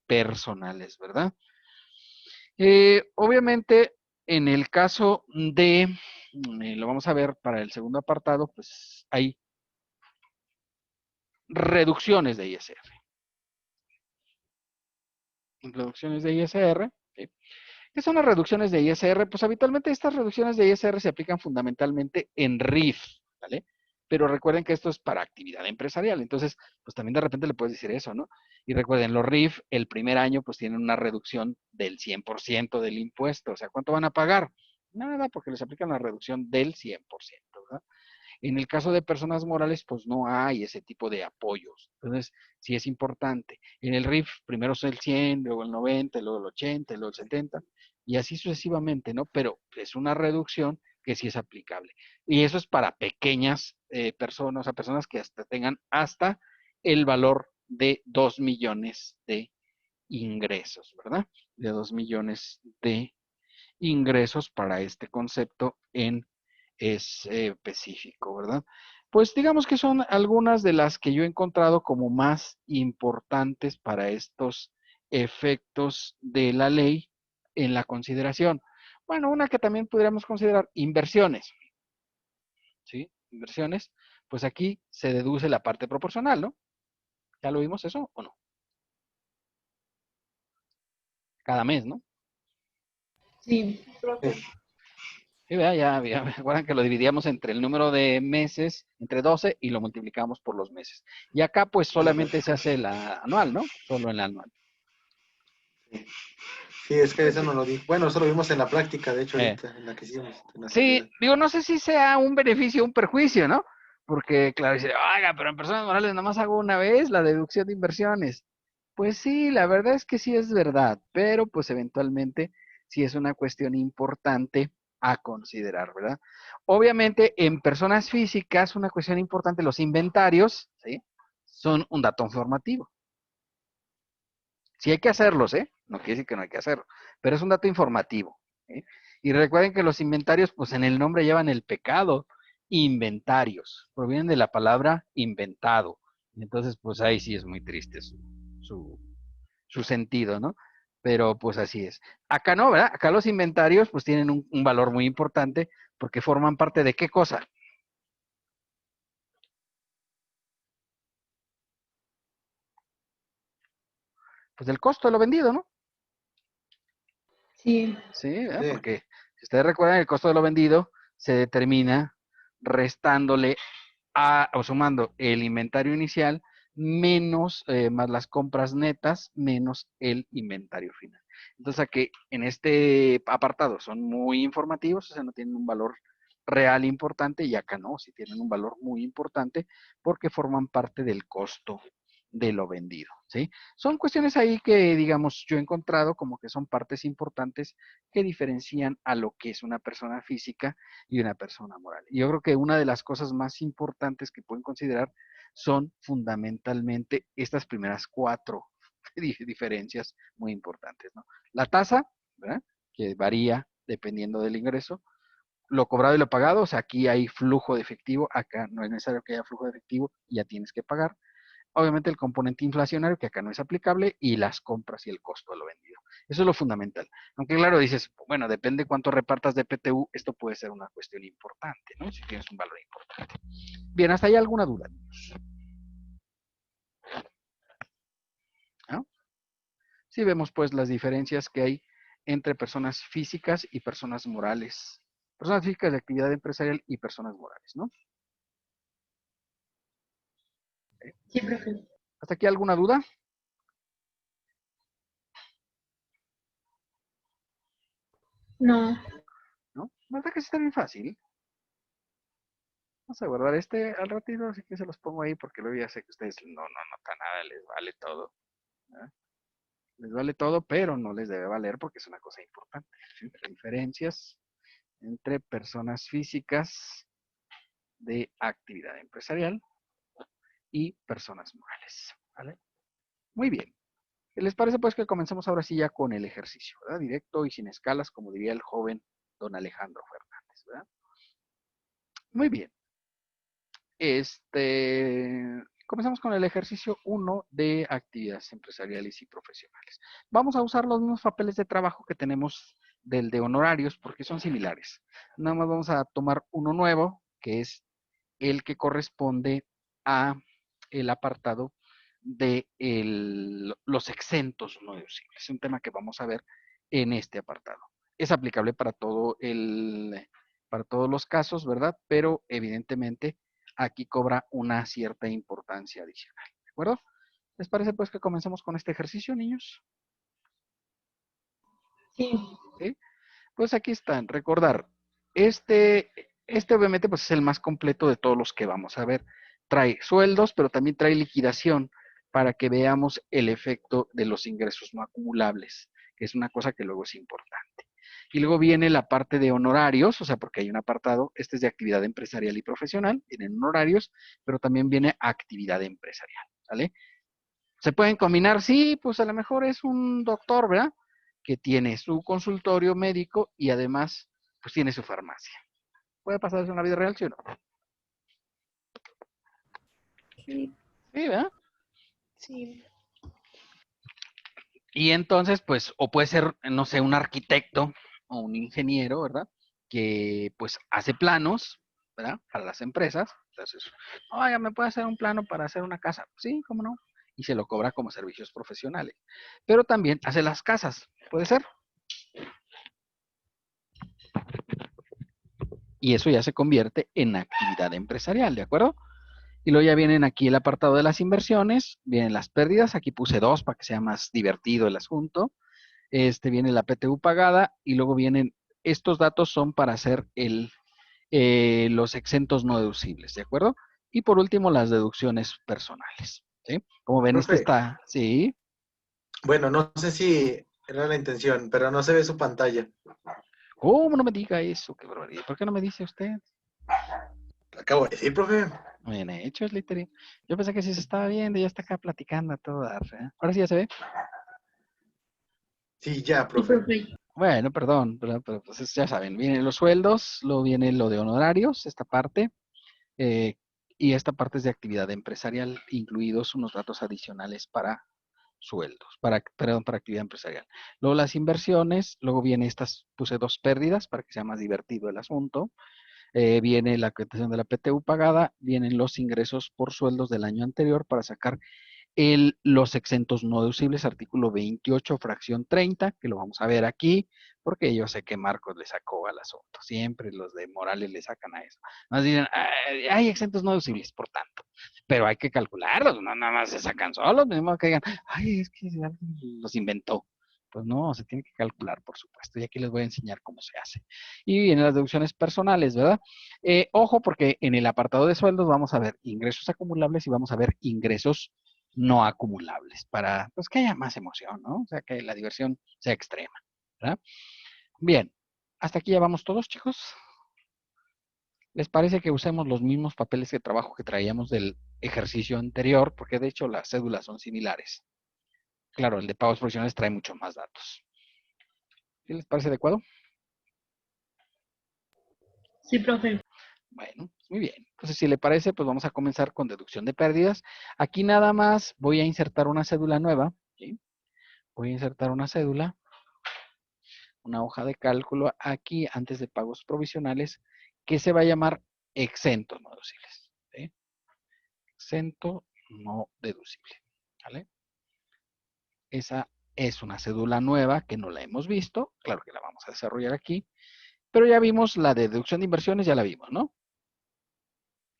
personales, ¿verdad? Obviamente, en el caso de, lo vamos a ver para el segundo apartado, pues hay reducciones de ISR. Reducciones de ISR. ¿Sí? ¿Qué son las reducciones de ISR? Pues habitualmente estas reducciones de ISR se aplican fundamentalmente en RIF, ¿vale? Pero recuerden que esto es para actividad empresarial, entonces, pues también de repente le puedes decir eso, ¿no? Y recuerden, los RIF el primer año pues tienen una reducción del 100% del impuesto, o sea, ¿cuánto van a pagar? Nada, porque les aplican la reducción del 100%, ¿verdad? En el caso de personas morales, pues no hay ese tipo de apoyos. Entonces, sí es importante. En el RIF, primero es el 100, luego el 90, luego el 80, luego el 70, y así sucesivamente, ¿no? Pero es una reducción que sí es aplicable. Y eso es para pequeñas personas, o sea, personas que hasta tengan hasta el valor de 2 millones de ingresos, ¿verdad? De 2 millones de ingresos para este concepto en específico, ¿verdad? Pues digamos que son algunas de las que yo he encontrado como más importantes para estos efectos de la ley en la consideración. Bueno, una que también podríamos considerar inversiones, ¿sí? Inversiones, pues aquí se deduce la parte proporcional, ¿no? ¿Ya lo vimos eso o no? Cada mes, ¿no? Sí. Sí, ya me acuerdan que lo dividíamos entre el número de meses, entre 12, y lo multiplicamos por los meses. Y acá pues solamente se hace la anual, ¿no? Solo en la anual. Sí, es que eso no lo vi. Bueno, eso lo vimos en la práctica, de hecho, Eh, ahorita, en la que hicimos. En la Sí, sociedad. digo, no sé si sea un beneficio o un perjuicio, ¿no? Porque, claro, dice, oiga, pero en personas morales nada más hago una vez la deducción de inversiones. Pues sí, la verdad es que sí es verdad, pero pues eventualmente sí es una cuestión importante a considerar, ¿verdad? Obviamente, en personas físicas, una cuestión importante, los inventarios, ¿sí? Son un dato informativo. Sí hay que hacerlos, ¿eh? No quiere decir que no hay que hacerlo, pero es un dato informativo. ¿Sí? Y recuerden que los inventarios, pues en el nombre llevan el pecado. Inventarios, provienen de la palabra inventado. Entonces, pues ahí sí es muy triste su, su sentido, ¿no? Pero pues así es. Acá no, ¿verdad? Acá los inventarios pues tienen un valor muy importante porque forman parte de qué cosa. Pues del costo de lo vendido, ¿no? Sí. Sí, ¿verdad? Sí. Porque si ustedes recuerdan, el costo de lo vendido se determina restándole o sumando el inventario inicial menos más las compras netas menos el inventario final. Entonces, aquí en este apartado son muy informativos, o sea, no tienen un valor real importante y acá no, sí tienen un valor muy importante porque forman parte del costo de lo vendido, ¿sí? Son cuestiones ahí que, digamos, yo he encontrado como que son partes importantes que diferencian a lo que es una persona física y una persona moral. Y yo creo que una de las cosas más importantes que pueden considerar son fundamentalmente estas primeras cuatro diferencias muy importantes, ¿no? La tasa, ¿verdad? Que varía dependiendo del ingreso, lo cobrado y lo pagado, o sea, aquí hay flujo de efectivo, acá no es necesario que haya flujo de efectivo, ya tienes que pagar. Obviamente el componente inflacionario, que acá no es aplicable, y las compras y el costo de lo vendido. Eso es lo fundamental. Aunque claro, dices, bueno, depende cuánto repartas de PTU, esto puede ser una cuestión importante, ¿no? Si tienes un valor importante. Bien, ¿hasta ahí alguna duda, niños? ¿No? Sí vemos pues las diferencias que hay entre personas físicas y personas morales. Personas físicas de actividad empresarial y personas morales, ¿no? Sí, profe. ¿Hasta aquí alguna duda? No. ¿No? ¿Verdad que sí está bien fácil? Vamos a guardar este al ratito, así que se los pongo ahí porque luego ya sé que ustedes no notan nada, les vale todo. ¿Verdad? Les vale todo, pero no les debe valer porque es una cosa importante. ¿Sí? Diferencias entre personas físicas de actividad empresarial y personas morales. ¿Vale? Muy bien. ¿Qué les parece pues que comencemos ahora sí ya con el ejercicio, ¿verdad? Directo y sin escalas, como diría el joven don Alejandro Fernández, ¿verdad? Muy bien. Comenzamos con el ejercicio 1 de actividades empresariales y profesionales. Vamos a usar los mismos papeles de trabajo que tenemos del de honorarios porque son similares. Nada más vamos a tomar uno nuevo, que es el que corresponde a el apartado de los exentos no deducibles. Es un tema que vamos a ver en este apartado. Es aplicable para para todos los casos, ¿verdad? Pero evidentemente aquí cobra una cierta importancia adicional. ¿De acuerdo? ¿Les parece pues que comencemos con este ejercicio, niños? Sí. ¿Sí? Pues aquí están. Recordar, este obviamente pues es el más completo de todos los que vamos a ver. Trae sueldos, pero también trae liquidación para que veamos el efecto de los ingresos no acumulables, que es una cosa que luego es importante. Y luego viene la parte de honorarios, o sea, porque hay un apartado, este es de actividad empresarial y profesional, vienen honorarios, pero también viene actividad empresarial, ¿vale? ¿Se pueden combinar? Sí, pues a lo mejor es un doctor, ¿verdad? Que tiene su consultorio médico y además, pues tiene su farmacia. ¿Puede pasar eso en la vida real, sí o no? Sí. Sí, ¿verdad? Sí. Y entonces, pues, o puede ser, no sé, un arquitecto o un ingeniero, ¿verdad? Que pues hace planos, ¿verdad? Para las empresas. Entonces, oiga, ¿me puede hacer un plano para hacer una casa? Sí, ¿cómo no? Y se lo cobra como servicios profesionales. Pero también hace las casas, ¿puede ser? Y eso ya se convierte en actividad empresarial, ¿de acuerdo? Y luego ya vienen aquí el apartado de las inversiones, vienen las pérdidas, aquí puse 2 para que sea más divertido el asunto, Viene la PTU pagada y luego vienen, estos datos son para hacer los exentos no deducibles, ¿de acuerdo? Y por último, las deducciones personales, ¿sí? Como ven, Profe, está, sí. bueno, no sé si era la intención, pero no se ve su pantalla. ¿Cómo no me diga eso? Qué barbaridad. ¿Por qué no me dice usted? Acabo de decir, profe. Bien hecho, Slytherin. Yo pensé que sí se estaba viendo, ya está acá platicando a todo dar, ¿eh? Ahora sí ya se ve. Sí, ya, Sí, profe. profe. Bueno, perdón, pero pues ya saben, vienen los sueldos, luego viene lo de honorarios, esta parte, eh, y esta parte es de actividad empresarial, incluidos unos datos adicionales para sueldos, perdón, para actividad empresarial. Luego las inversiones, luego viene estas, puse dos pérdidas para que sea más divertido el asunto. Viene la acreditación de la PTU pagada, vienen los ingresos por sueldos del año anterior para sacar los exentos no deducibles, artículo 28, fracción 30, que lo vamos a ver aquí, porque yo sé que Marcos le sacó al asunto. Siempre los de Morales le sacan a eso. Nos dicen, hay exentos no deducibles, por tanto, pero hay que calcularlos, no nada más se sacan solos, mismo que digan, ay, es que alguien los inventó. Pues no, se tiene que calcular, por supuesto, y aquí les voy a enseñar cómo se hace. Y vienen las deducciones personales, ¿verdad? Ojo, porque en el apartado de sueldos vamos a ver ingresos acumulables y vamos a ver ingresos no acumulables, para pues que haya más emoción, ¿no? O sea, que la diversión sea extrema, ¿verdad? Bien, hasta aquí ya vamos todos, chicos. ¿Les parece que usemos los mismos papeles de trabajo que traíamos del ejercicio anterior? Porque de hecho las cédulas son similares. Claro, el de pagos profesionales trae mucho más datos. ¿Qué les parece adecuado? Sí, profe. Bueno, muy bien. Entonces, si le parece, pues vamos a comenzar con deducción de pérdidas. Aquí nada más voy a insertar una cédula nueva, ¿sí? Voy a insertar una cédula, una hoja de cálculo aquí antes de pagos provisionales que se va a llamar exento no deducibles. ¿Sí? Exento no deducible. ¿Vale? Esa es una cédula nueva que no la hemos visto. Claro que la vamos a desarrollar aquí. Pero ya vimos la de deducción de inversiones, ya la vimos, ¿no?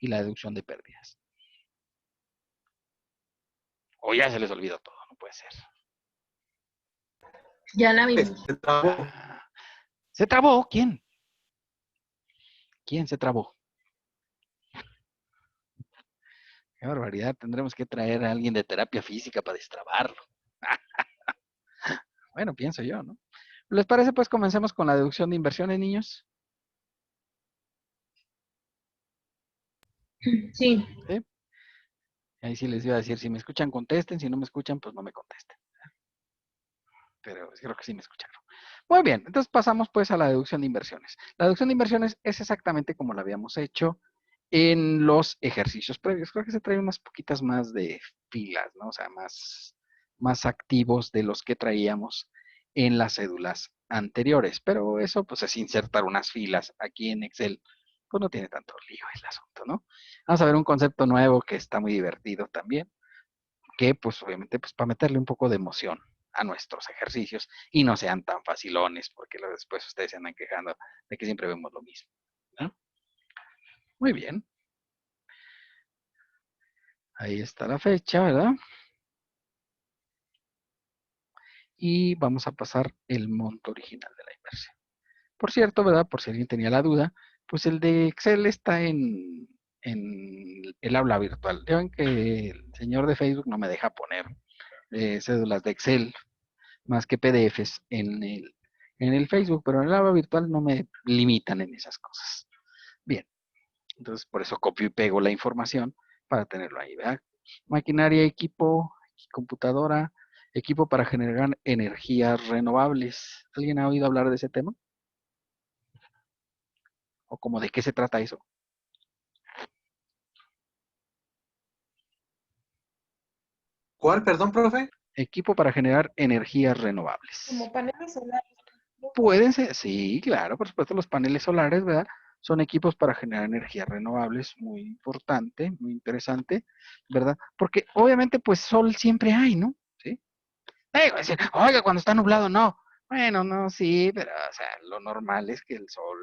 Y la deducción de pérdidas. O ya se les olvidó todo, no puede ser. Ya la vimos. Se trabó. ¿Se trabó? ¿Quién? ¿Quién se trabó? Qué barbaridad, tendremos que traer a alguien de terapia física para destrabarlo. Bueno, pienso yo, ¿no? ¿Les parece? Pues comencemos con la deducción de inversiones, niños. Sí. ¿Sí? Ahí sí les iba a decir, si me escuchan, contesten, si no me escuchan, pues no me contesten. Pero creo que sí me escucharon. Muy bien, entonces pasamos pues a la deducción de inversiones. La deducción de inversiones es exactamente como la habíamos hecho en los ejercicios previos. Creo que se trae unas poquitas más de filas, ¿no? O sea, más activos de los que traíamos en las cédulas anteriores. Pero eso pues es insertar unas filas aquí en Excel. Pues no tiene tanto lío el asunto, ¿no? Vamos a ver un concepto nuevo que está muy divertido también, que pues obviamente pues para meterle un poco de emoción a nuestros ejercicios y no sean tan facilones, porque luego después ustedes se andan quejando de que siempre vemos lo mismo, ¿no? Muy bien. Ahí está la fecha, ¿verdad? Y vamos a pasar el monto original de la inversión. Por cierto, ¿verdad? Por si alguien tenía la duda, pues el de Excel está en el aula virtual. Ya ven que el señor de Facebook no me deja poner cédulas de Excel más que PDFs en el Facebook, pero en el aula virtual no me limitan en esas cosas. Bien, entonces por eso copio y pego la información para tenerlo ahí, ¿verdad? Maquinaria, equipo, computadora, equipo para generar energías renovables. ¿Alguien ha oído hablar de ese tema? ¿O como de qué se trata eso? ¿Cuál, perdón, profe? Equipo para generar energías renovables. Como paneles solares. Pueden ser, sí, claro, por supuesto, los paneles solares, ¿verdad? Son equipos para generar energías renovables, muy importante, muy interesante, ¿verdad? Porque obviamente, pues sol siempre hay, ¿no? ¿Sí? Decir, oiga, cuando está nublado, no. Bueno, no, sí, pero, o sea, lo normal es que el sol,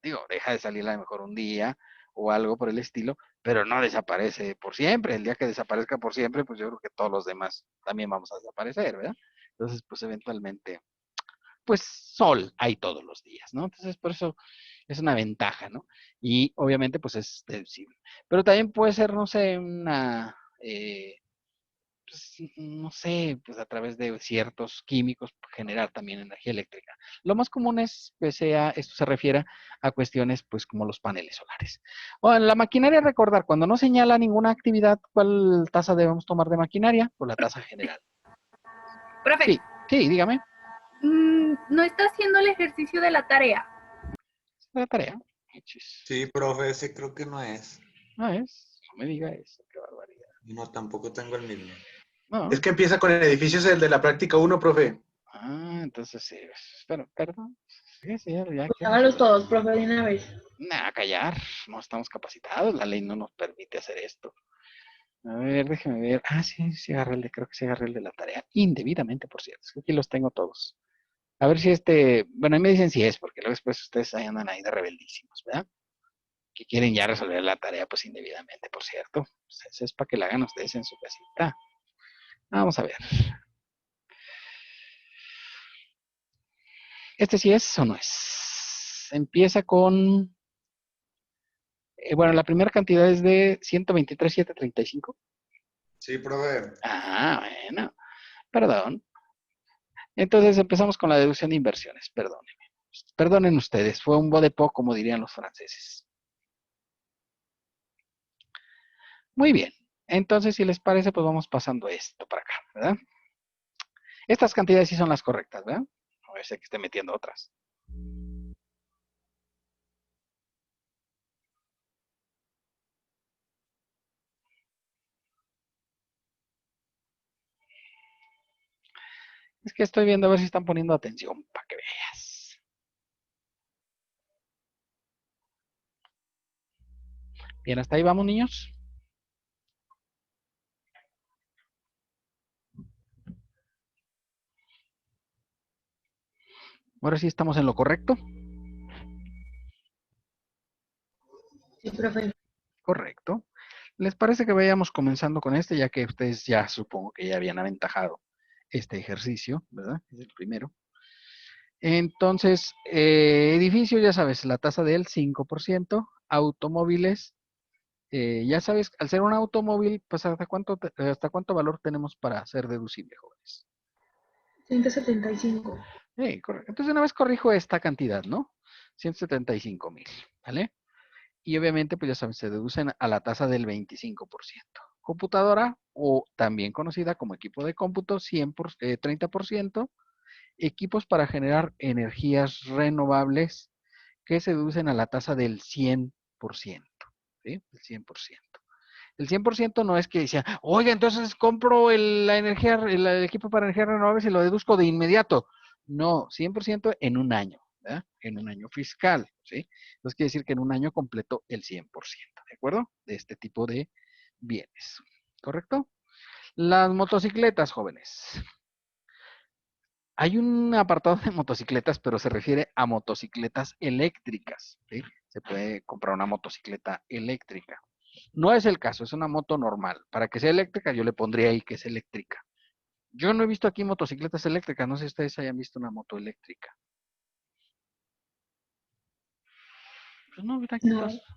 digo, deja de salir a lo mejor un día o algo por el estilo, pero no desaparece por siempre. El día que desaparezca por siempre, pues yo creo que todos los demás también vamos a desaparecer, ¿verdad? Entonces, pues eventualmente pues sol hay todos los días, ¿no? Entonces, por eso es una ventaja, ¿no? Y obviamente, pues es deducible. Pero también puede ser, no sé, pues, no sé, pues a través de ciertos químicos generar también energía eléctrica. Lo más común es que esto se refiere a cuestiones pues como los paneles solares. O en la maquinaria, recordar, cuando no señala ninguna actividad, ¿cuál tasa debemos tomar de maquinaria? Pues la tasa general. Profe, Sí, dígame. no está haciendo el ejercicio de la tarea. La tarea. Sí, profe, ese creo que no es. No es, no me diga eso, qué barbaridad. No, tampoco tengo el mismo. No. Es que empieza con el edificio, es el de la práctica 1, profe. Ah, entonces sí. Perdón. Sí, ya Pues que hágalos todos, profe, de una vez. Nah, callar. No estamos capacitados. La ley no nos permite hacer esto. A ver, déjeme ver. Ah, sí, creo que sí agarré el de la tarea. Indebidamente, por cierto. Es que aquí los tengo todos. A ver si bueno, ahí me dicen si es, porque luego después ustedes ahí andan ahí de rebeldísimos, ¿verdad? Que quieren ya resolver la tarea, pues indebidamente, por cierto. Pues eso es para que la hagan ustedes en su casita. Vamos a ver. ¿Este sí es o no es? Empieza con... bueno, la primera cantidad es de 123,735. Sí, profe. Ah, bueno. Perdón. Entonces empezamos con la deducción de inversiones. Perdónenme. Perdonen ustedes. Fue un de po, como dirían los franceses. Muy bien. Entonces, si les parece, pues vamos pasando esto para acá, ¿verdad? Estas cantidades sí son las correctas, ¿verdad? No voy a ser que esté metiendo otras. Es que estoy viendo a ver si están poniendo atención para que veas. Bien, hasta ahí vamos, niños. Ahora sí estamos en lo correcto. Sí, profe. Correcto. ¿Les parece que vayamos comenzando con este, ya que ustedes ya supongo que ya habían aventajado este ejercicio, ¿verdad? Es el primero. Entonces, edificio, ya sabes, la tasa del 5%. Automóviles, ya sabes, al ser un automóvil, pues ¿hasta cuánto valor tenemos para ser deducible, jóvenes? 175. Correcto. Entonces, una vez corrijo esta cantidad, ¿no? 175,000, ¿vale? Y obviamente, pues ya saben, se deducen a la tasa del 25%. Computadora, o también conocida como equipo de cómputo, 30%. Equipos para generar energías renovables, que se deducen a la tasa del 100%. ¿Sí? El 100%. El 100% no es que decía, oiga, entonces compro el equipo para energías renovables y lo deduzco de inmediato. No, 100% en un año, ¿verdad? En un año fiscal, ¿sí? Entonces quiere decir que en un año completo el 100%, ¿de acuerdo? De este tipo de bienes, ¿correcto? Las motocicletas, jóvenes. Hay un apartado de motocicletas, pero se refiere a motocicletas eléctricas, ¿sí? Se puede comprar una motocicleta eléctrica. No es el caso, es una moto normal. Para que sea eléctrica, yo le pondría ahí que es eléctrica. Yo no he visto aquí motocicletas eléctricas, no sé si ustedes hayan visto una moto eléctrica. Pues no, mira, aquí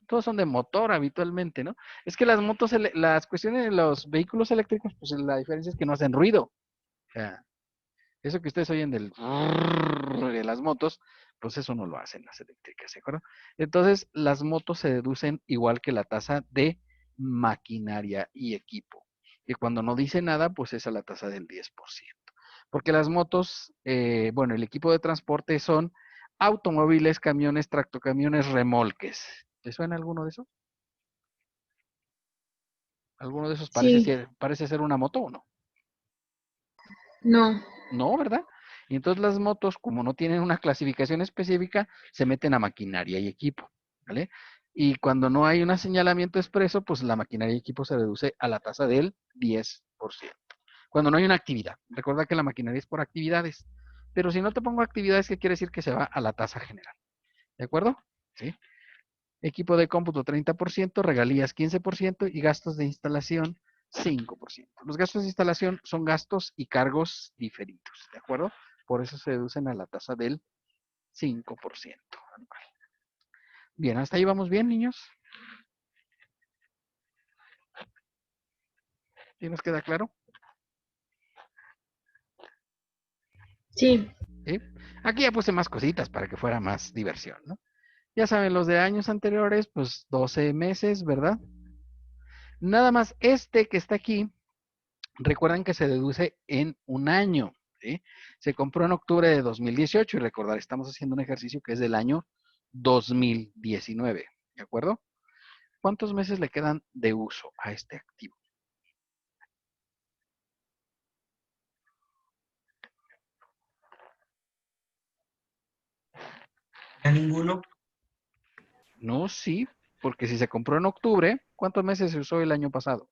todos son de motor habitualmente, ¿no? Es que las motos, las cuestiones de los vehículos eléctricos, pues la diferencia es que no hacen ruido. O sea, eso que ustedes oyen de las motos, pues eso no lo hacen las eléctricas, ¿de acuerdo? Entonces, las motos se deducen igual que la tasa de maquinaria y equipo. Y cuando no dice nada, pues es a la tasa del 10%. Porque las motos, bueno, el equipo de transporte son automóviles, camiones, tractocamiones, remolques. ¿Les suena alguno de esos? ¿Alguno de esos parece ser una moto o no? No. No, ¿verdad? Y entonces las motos, como no tienen una clasificación específica, se meten a maquinaria y equipo, ¿vale? Y cuando no hay un señalamiento expreso, pues la maquinaria y equipo se reduce a la tasa del 10%. Cuando no hay una actividad. Recuerda que la maquinaria es por actividades. Pero si no te pongo actividades, ¿qué quiere decir? Que se va a la tasa general. ¿De acuerdo? Sí. Equipo de cómputo 30%, regalías 15% y gastos de instalación 5%. Los gastos de instalación son gastos y cargos diferidos, ¿de acuerdo? Por eso se deducen a la tasa del 5% anual. Bien, hasta ahí vamos bien, niños. ¿Sí nos queda claro? Sí. ¿Sí? Aquí ya puse más cositas para que fuera más diversión, ¿no? Ya saben, los de años anteriores, pues 12 meses, ¿verdad? Nada más este que está aquí, recuerden que se deduce en un año, ¿sí? Se compró en octubre de 2018 y recordar, estamos haciendo un ejercicio que es del año 2019, ¿de acuerdo? ¿Cuántos meses le quedan de uso a este activo? ¿A ninguno? No, sí, porque si se compró en octubre, ¿cuántos meses se usó el año pasado?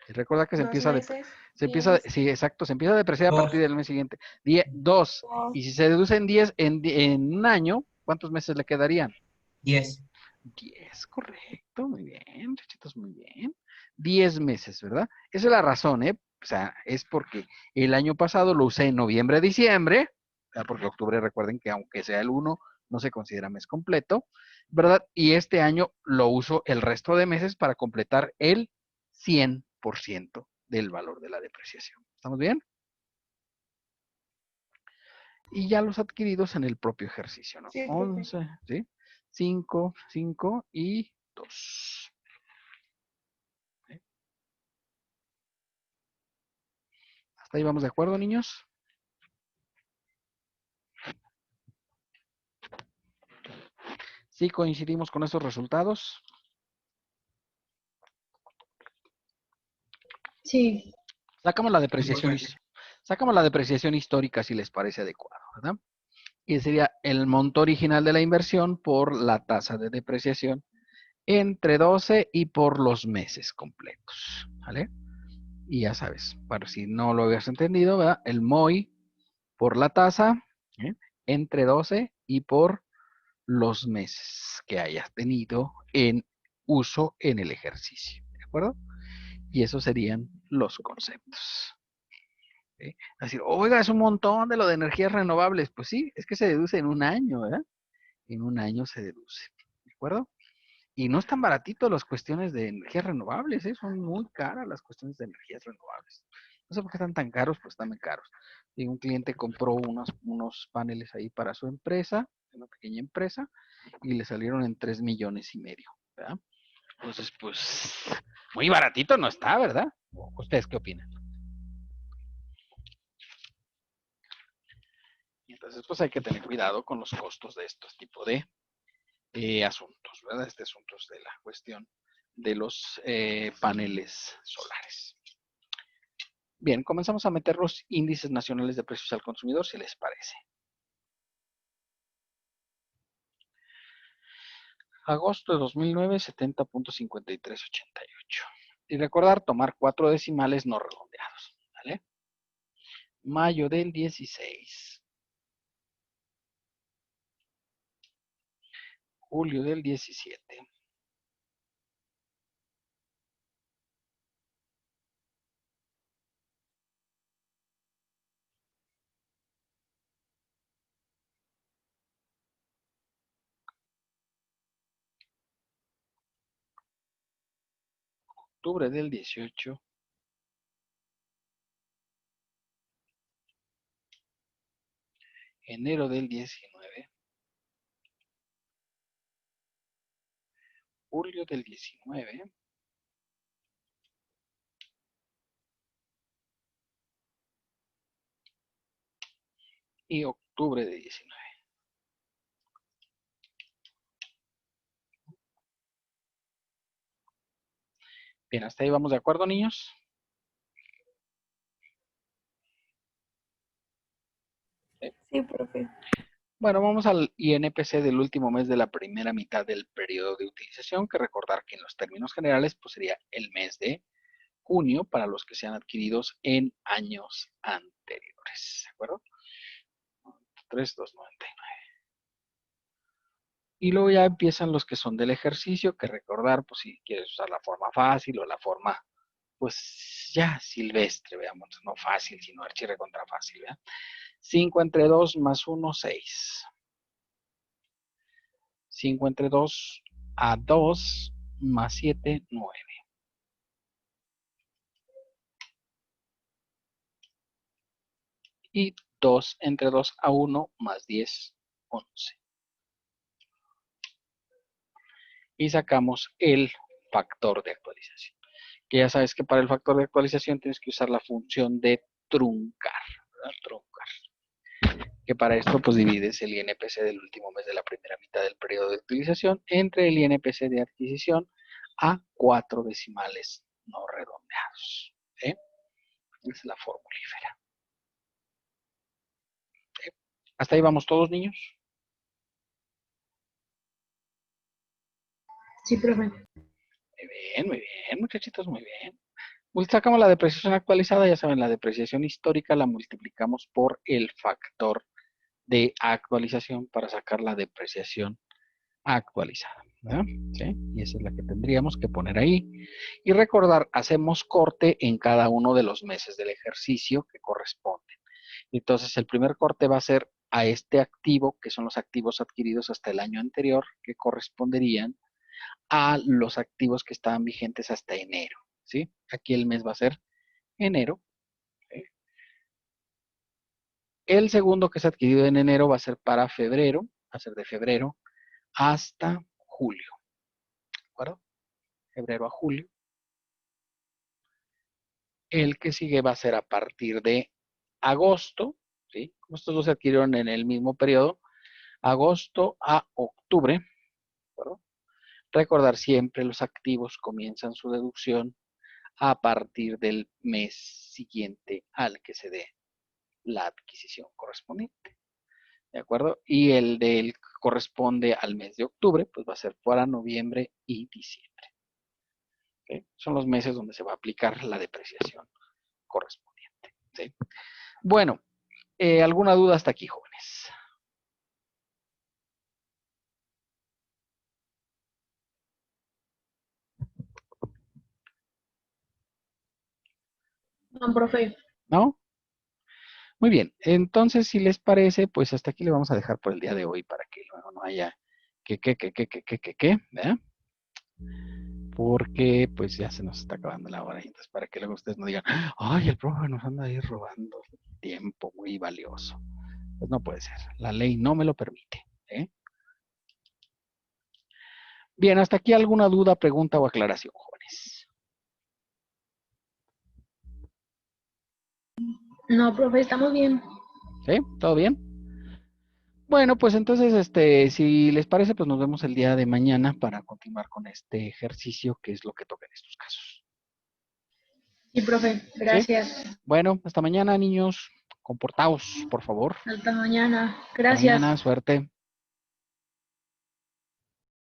Y recuerda que se 2 empieza, meses, se empieza, 10. sí, exacto, se empieza a depreciar a Dos. partir del mes siguiente. 2. Y si se deduce en 10, en un año, ¿cuántos meses le quedarían? 10. 10, correcto, muy bien, muchachitos, muy bien. 10 meses, ¿verdad? Esa es la razón, ¿eh? O sea, es porque el año pasado lo usé en noviembre, diciembre, ¿verdad? Porque octubre, recuerden que aunque sea el 1, no se considera mes completo, ¿verdad? Y este año lo uso el resto de meses para completar el 100% del valor de la depreciación. ¿Estamos bien? Y ya los adquiridos en el propio ejercicio, ¿no? Sí, profe. 11, ¿sí? 5, 5 y 2. ¿Hasta ahí vamos de acuerdo, niños? ¿Sí coincidimos con esos resultados? Sí. Sacamos la depreciación, sacamos la depreciación histórica si les parece adecuado, ¿verdad? Y sería el monto original de la inversión por la tasa de depreciación entre 12 y por los meses completos, ¿vale? Y ya sabes, para si no lo habías entendido, ¿verdad? El MOI por la tasa, ¿eh? Entre 12 y por los meses que hayas tenido en uso en el ejercicio, ¿de acuerdo? Y esos serían los conceptos. ¿Sí? Es decir, oiga, es un montón de lo de energías renovables. Pues sí, es que se deduce en un año, ¿verdad? En un año se deduce, ¿de acuerdo? Y no es tan baratito las cuestiones de energías renovables, ¿eh? Son muy caras las cuestiones de energías renovables. No sé por qué están tan caros, pues están muy caros. Y un cliente compró unos paneles ahí para su empresa, una pequeña empresa, y le salieron en 3,5 millones, ¿verdad? Entonces, pues, muy baratito no está, ¿verdad? ¿Ustedes qué opinan? Entonces, pues hay que tener cuidado con los costos de estos tipos de asuntos, ¿verdad? Este asunto es de la cuestión de los paneles solares. Bien, comenzamos a meter los índices nacionales de precios al consumidor, si les parece. Agosto de 2009, 70.5388. Y recordar tomar 4 decimales no redondeados, ¿vale? Mayo del 16. Julio del 17. Octubre del 18. Enero del 19. Julio del 19. Y octubre de 19. Bien, hasta ahí vamos de acuerdo, niños. Sí, profe. Bueno, vamos al INPC del último mes de la primera mitad del periodo de utilización, que recordar que en los términos generales pues sería el mes de junio para los que sean adquiridos en años anteriores, ¿de acuerdo? 3,299. Y luego ya empiezan los que son del ejercicio, que recordar, pues si quieres usar la forma fácil o la forma, pues ya silvestre, veamos, no fácil, sino archirre contra fácil, ¿verdad? 5 entre 2 más 1, 6. 5 entre 2 a 2 más 7, 9. Y 2 entre 2 a 1 más 10, 11. Y sacamos el factor de actualización. Que ya sabes que para el factor de actualización tienes que usar la función de truncar, ¿verdad? Truncar. Que para esto pues divides el INPC del último mes de la primera mitad del periodo de utilización entre el INPC de adquisición a 4 decimales no redondeados. ¿Sí? Esa es la formulífera. ¿Sí? ¿Hasta ahí vamos todos, niños? Sí, profe. Muy bien, muchachitos, muy bien. Sacamos la depreciación actualizada, ya saben, la depreciación histórica la multiplicamos por el factor de actualización para sacar la depreciación actualizada, ¿verdad? ¿Sí? Y esa es la que tendríamos que poner ahí. Y recordar, hacemos corte en cada uno de los meses del ejercicio que corresponden. Entonces, el primer corte va a ser a este activo, que son los activos adquiridos hasta el año anterior, que corresponderían a los activos que estaban vigentes hasta enero, ¿sí? Aquí el mes va a ser enero. ¿Sí? El segundo que es adquirido en enero va a ser para febrero, va a ser de febrero hasta julio, ¿de acuerdo? Febrero a julio. El que sigue va a ser a partir de agosto, ¿sí? Como estos dos se adquirieron en el mismo periodo, agosto a octubre, ¿de acuerdo? Recordar siempre los activos comienzan su deducción a partir del mes siguiente al que se dé la adquisición correspondiente, ¿de acuerdo? Y el del que corresponde al mes de octubre, pues va a ser para noviembre y diciembre. ¿Sí? Son los meses donde se va a aplicar la depreciación correspondiente. ¿Sí? Bueno, ¿alguna duda hasta aquí, jóvenes? No, profe. ¿No? Muy bien, entonces si les parece, pues hasta aquí le vamos a dejar por el día de hoy para que luego no haya ¿verdad? Porque pues ya se nos está acabando la hora, y entonces para que luego ustedes no digan, ay, el profe nos anda ahí robando tiempo muy valioso. Pues no puede ser, la ley no me lo permite. ¿Eh? Bien, hasta aquí alguna duda, pregunta o aclaración, jóvenes. No, profe, estamos bien. ¿Sí? ¿Todo bien? Bueno, pues entonces, si les parece, pues nos vemos el día de mañana para continuar con este ejercicio, que es lo que toca en estos casos. Sí, profe, ¿Sí? gracias. Bueno, hasta mañana, niños. Comportaos, por favor. Hasta mañana. Hasta Gracias. mañana, suerte.